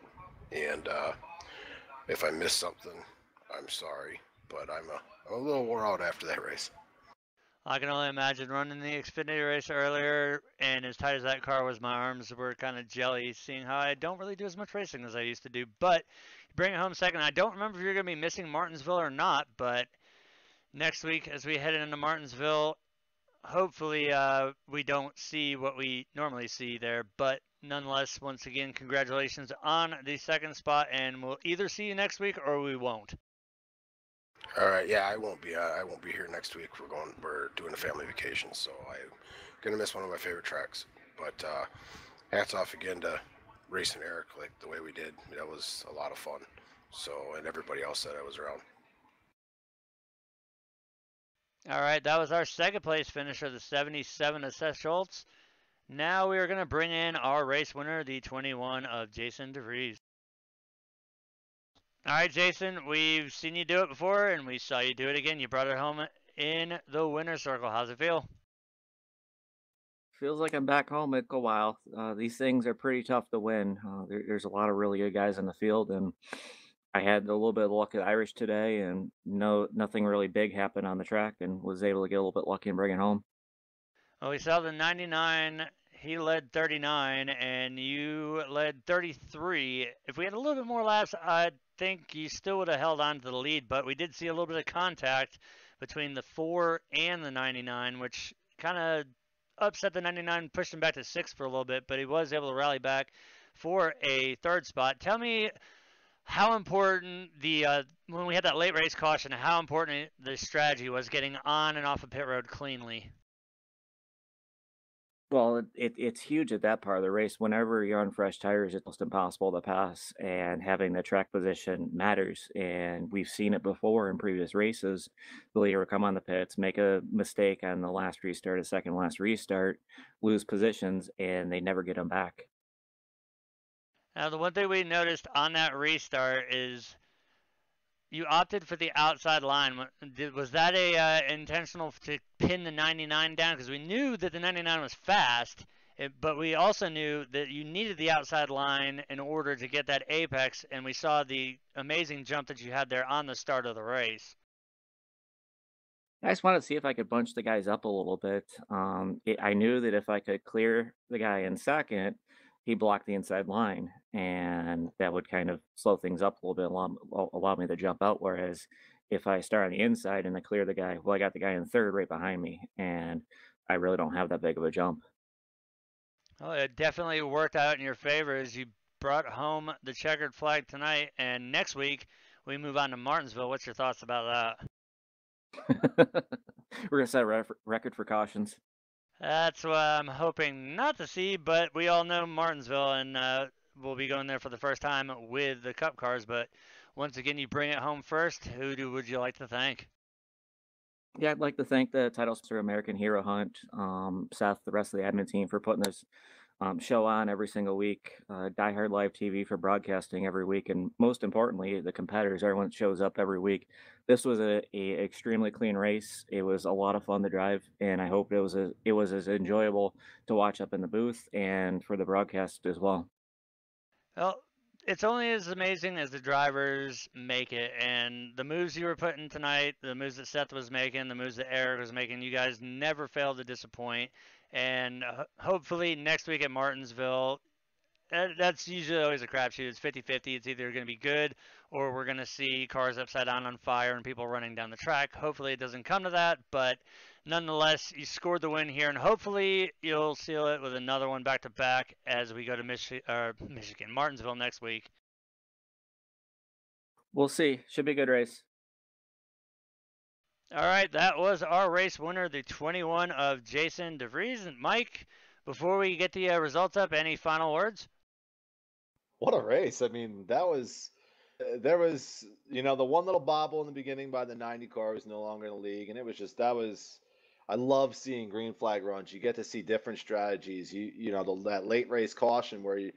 Speaker 4: and if I missed something, I'm sorry, but I'm a little wore out after that race.
Speaker 1: I can only imagine running the Xfinity race earlier, and as tight as that car was, my arms were kind of jelly, seeing how I don't really do as much racing as I used to do. But bring it home 2nd. I don't remember if you're going to be missing Martinsville or not, but next week as we head into Martinsville, hopefully we don't see what we normally see there. But nonetheless, once again, congratulations on the second spot, and we'll either see you next week or we won't.
Speaker 4: All right, yeah, I won't be here next week. We're doing a family vacation, so I'm gonna miss one of my favorite tracks. But hats off again to racing Eric like the way we did. That was a lot of fun. So, and everybody else that I was around.
Speaker 1: All right, that was our second place finisher, the 77 of Seth Schultz. Now we are going to bring in our race winner, the 21 of Jason DeVries. All right, Jason, we've seen you do it before, and we saw you do it again. You brought it home in the winner's circle. How's it feel?
Speaker 5: Feels like I'm back home at a while. These things are pretty tough to win. There's a lot of really good guys in the field, and I had a little bit of luck at Irish today, and nothing really big happened on the track, and was able to get a little bit lucky and bring it home.
Speaker 1: Well, we saw the 99. He led 39, and you led 33. If we had a little bit more laps, I think you still would have held on to the lead, but we did see a little bit of contact between the 4 and the 99, which kind of upset the 99, pushed him back to 6 for a little bit, but he was able to rally back for a third spot. Tell me how important when we had that late race caution, how important the strategy was getting on and off of pit road cleanly.
Speaker 5: Well, it's huge at that part of the race. Whenever you're on fresh tires, it's almost impossible to pass, and having the track position matters. And we've seen it before in previous races. The leader will come on the pits, make a mistake on the last restart, a second last restart, lose positions, and they never get them back.
Speaker 1: Now, the one thing we noticed on that restart is you opted for the outside line. Was that a intentional to pin the 99 down? Because we knew that the 99 was fast, but we also knew that you needed the outside line in order to get that apex, and we saw the amazing jump that you had there on the start of the race.
Speaker 5: I just wanted to see if I could bunch the guys up a little bit. I knew that if I could clear the guy in second, he blocked the inside line, and that would kind of slow things up a little bit, allow me to jump out. Whereas if I start on the inside and I clear the guy, well, I got the guy in third right behind me, and I really don't have that big of a jump.
Speaker 1: Well, it definitely worked out in your favor as you brought home the checkered flag tonight, and next week we move on to Martinsville. What's your thoughts about that?
Speaker 5: We're gonna set a record for cautions.
Speaker 1: That's what I'm hoping not to see, but we all know Martinsville, and we'll be going there for the first time with the Cup cars. But once again, you bring it home first. Would you like to thank?
Speaker 5: Yeah, I'd like to thank the title sponsor, American Hero Hunt, Seth, the rest of the admin team for putting this show on every single week, Diehard Live TV for broadcasting every week, and most importantly, the competitors, everyone that shows up every week. This was a extremely clean race. It was a lot of fun to drive, and I hope it was as enjoyable to watch up in the booth and for the broadcast as well.
Speaker 1: Well, it's only as amazing as the drivers make it, and the moves you were putting tonight, the moves that Seth was making, the moves that Eric was making, you guys never failed to disappoint. And hopefully next week at Martinsville, that's usually always a crapshoot. It's 50-50. It's either going to be good or we're going to see cars upside down on fire and people running down the track. Hopefully it doesn't come to that, but nonetheless, you scored the win here, and hopefully you'll seal it with another one back-to-back as we go to Martinsville next week.
Speaker 5: We'll see. Should be a good race.
Speaker 1: All right, that was our race winner, the 21 of Jason DeVries. And Mike, before we get the results up, any final words?
Speaker 2: What a race. I mean, there was, the one little bobble in the beginning by the 90 car was no longer in the league. And it was just, I love seeing green flag runs. You get to see different strategies. That late race caution where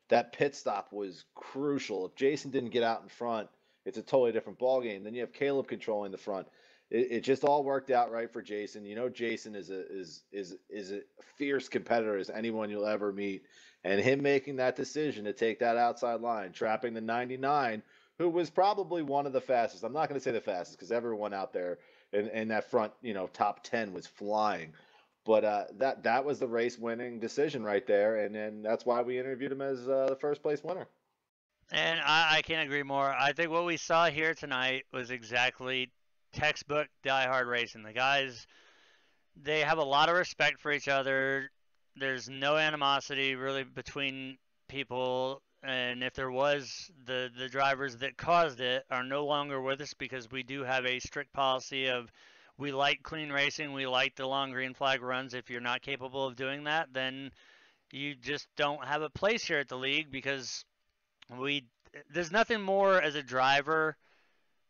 Speaker 2: that pit stop was crucial. If Jason didn't get out in front, it's a totally different ballgame. Then you have Caleb controlling the front. It just all worked out right for Jason. Jason is a fierce competitor as anyone you'll ever meet, and him making that decision to take that outside line, trapping the 99, who was probably one of the fastest. I'm not going to say the fastest because everyone out there in that front, top 10 was flying, but that was the race winning decision right there, and then that's why we interviewed him as the first place winner.
Speaker 1: And I can't agree more. I think what we saw here tonight was exactly textbook diehard racing. The guys They have a lot of respect for each other. There's no animosity really between people, and if there was, the drivers that caused it are no longer with us because we do have a strict policy of we like clean racing, we like the long green flag runs. If you're not capable of doing that, then you just don't have a place here at the league because we there's nothing more as a driver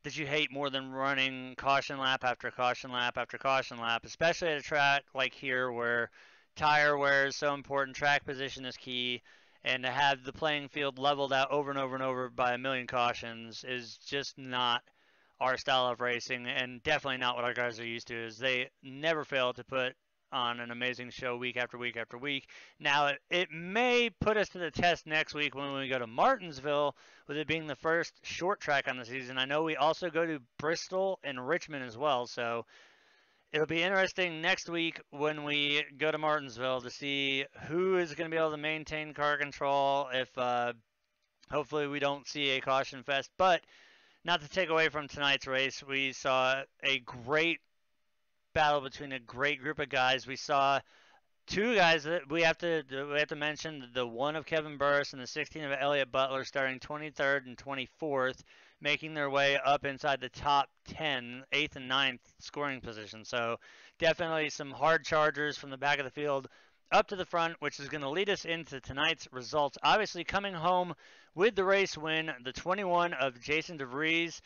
Speaker 1: that you hate more than running caution lap after caution lap after caution lap, especially at a track like here where tire wear is so important, track position is key, and to have the playing field leveled out over and over and over by a million cautions is just not our style of racing, and definitely not what our guys are used to. Is they never fail to put on an amazing show week after week after week. Now it may put us to the test next week when we go to Martinsville, with it being the first short track on the season. I know we also go to Bristol and Richmond as well, so it'll be interesting next week when we go to Martinsville to see who is going to be able to maintain car control. If hopefully we don't see a caution fest, but not to take away from tonight's race, we saw a great battle between a great group of guys. We saw two guys that we have to mention, the one of Kevin Burris and the 16 of Elliott Butler, starting 23rd and 24th, making their way up inside the top 10, 8th and 9th scoring position. So definitely some hard chargers from the back of the field up to the front, which is going to lead us into tonight's results. Obviously coming home with the race win, the 21 of Jason DeVries.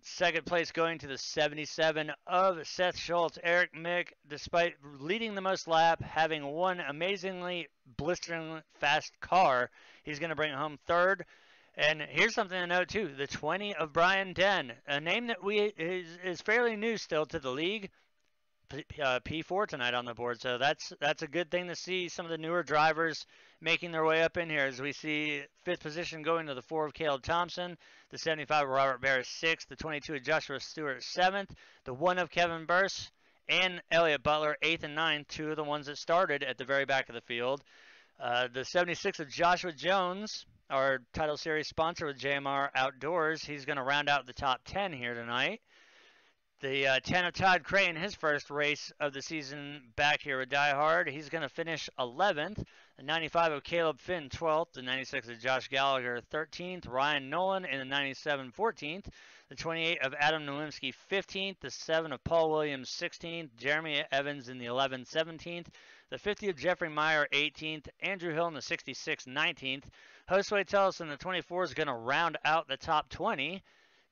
Speaker 1: Second place going to the 77 of Seth Schultz. Eric Mick, despite leading the most lap, having one amazingly blistering fast car, he's going to bring home third. And here's something to note too: the 20 of Brian Den, a name that is fairly new still to the league. P4 tonight on the board, so that's a good thing to see. Some of the newer drivers making their way up in here, as we see fifth position going to the 4 of Caleb Thompson, the 75 of Robert Barris 6th, the 22 of Joshua Stewart 7th, the 1 of Kevin Burse, and Elliott Butler 8th and 9th, two of the ones that started at the very back of the field. The 76 of Joshua Jones, our title series sponsor with JMR Outdoors, he's going to round out the top 10 here tonight. The 10 of Todd Creighton, his first race of the season back here with Diehard, he's going to finish 11th. The 95 of Caleb Finn, 12th. The 96 of Josh Gallagher, 13th. Ryan Nolan in the 97, 14th. The 28 of Adam Nolimsky, 15th. The 7 of Paul Williams, 16th. Jeremy Evans in the 11, 17th. The 50 of Jeffrey Meyer, 18th. Andrew Hill in the 66, 19th. Josue Tellis in the 24 is going to round out the top 20.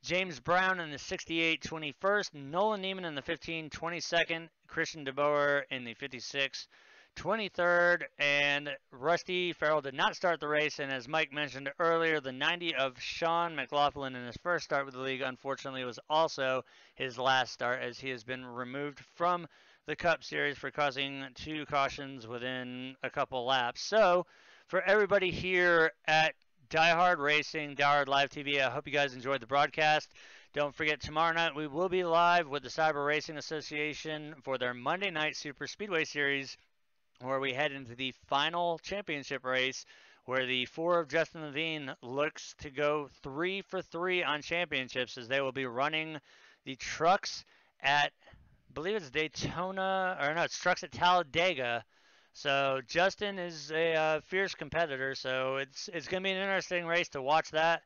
Speaker 1: James Brown in the 68, 21st. Nolan Neiman in the 15, 22nd. Christian DeBoer in the 56, 23rd. And Rusty Farrell did not start the race. And as Mike mentioned earlier, the 90 of Sean McLaughlin in his first start with the league, unfortunately, was also his last start, as he has been removed from the Cup Series for causing two cautions within a couple laps. So for everybody here at Diehard Racing, Diehard Live TV, I hope you guys enjoyed the broadcast. Don't forget, tomorrow night we will be live with the Cyber Racing Association for their Monday Night Super Speedway Series, where we head into the final championship race, where the 4 of Justin Levine looks to go 3 for 3 on championships, as they will be running the trucks at, I believe it's Daytona, or no, it's trucks at Talladega. So Justin is a fierce competitor, so it's going to be an interesting race to watch that.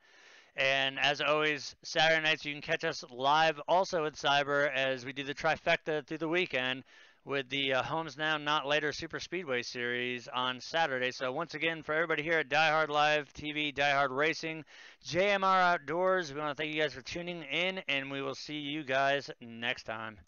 Speaker 1: And as always, Saturday nights you can catch us live also at Cyber as we do the trifecta through the weekend with the Homes Now Not Later Super Speedway Series on Saturday. So once again, for everybody here at Diehard Live TV, Diehard Racing, JMR Outdoors, we want to thank you guys for tuning in, and we will see you guys next time.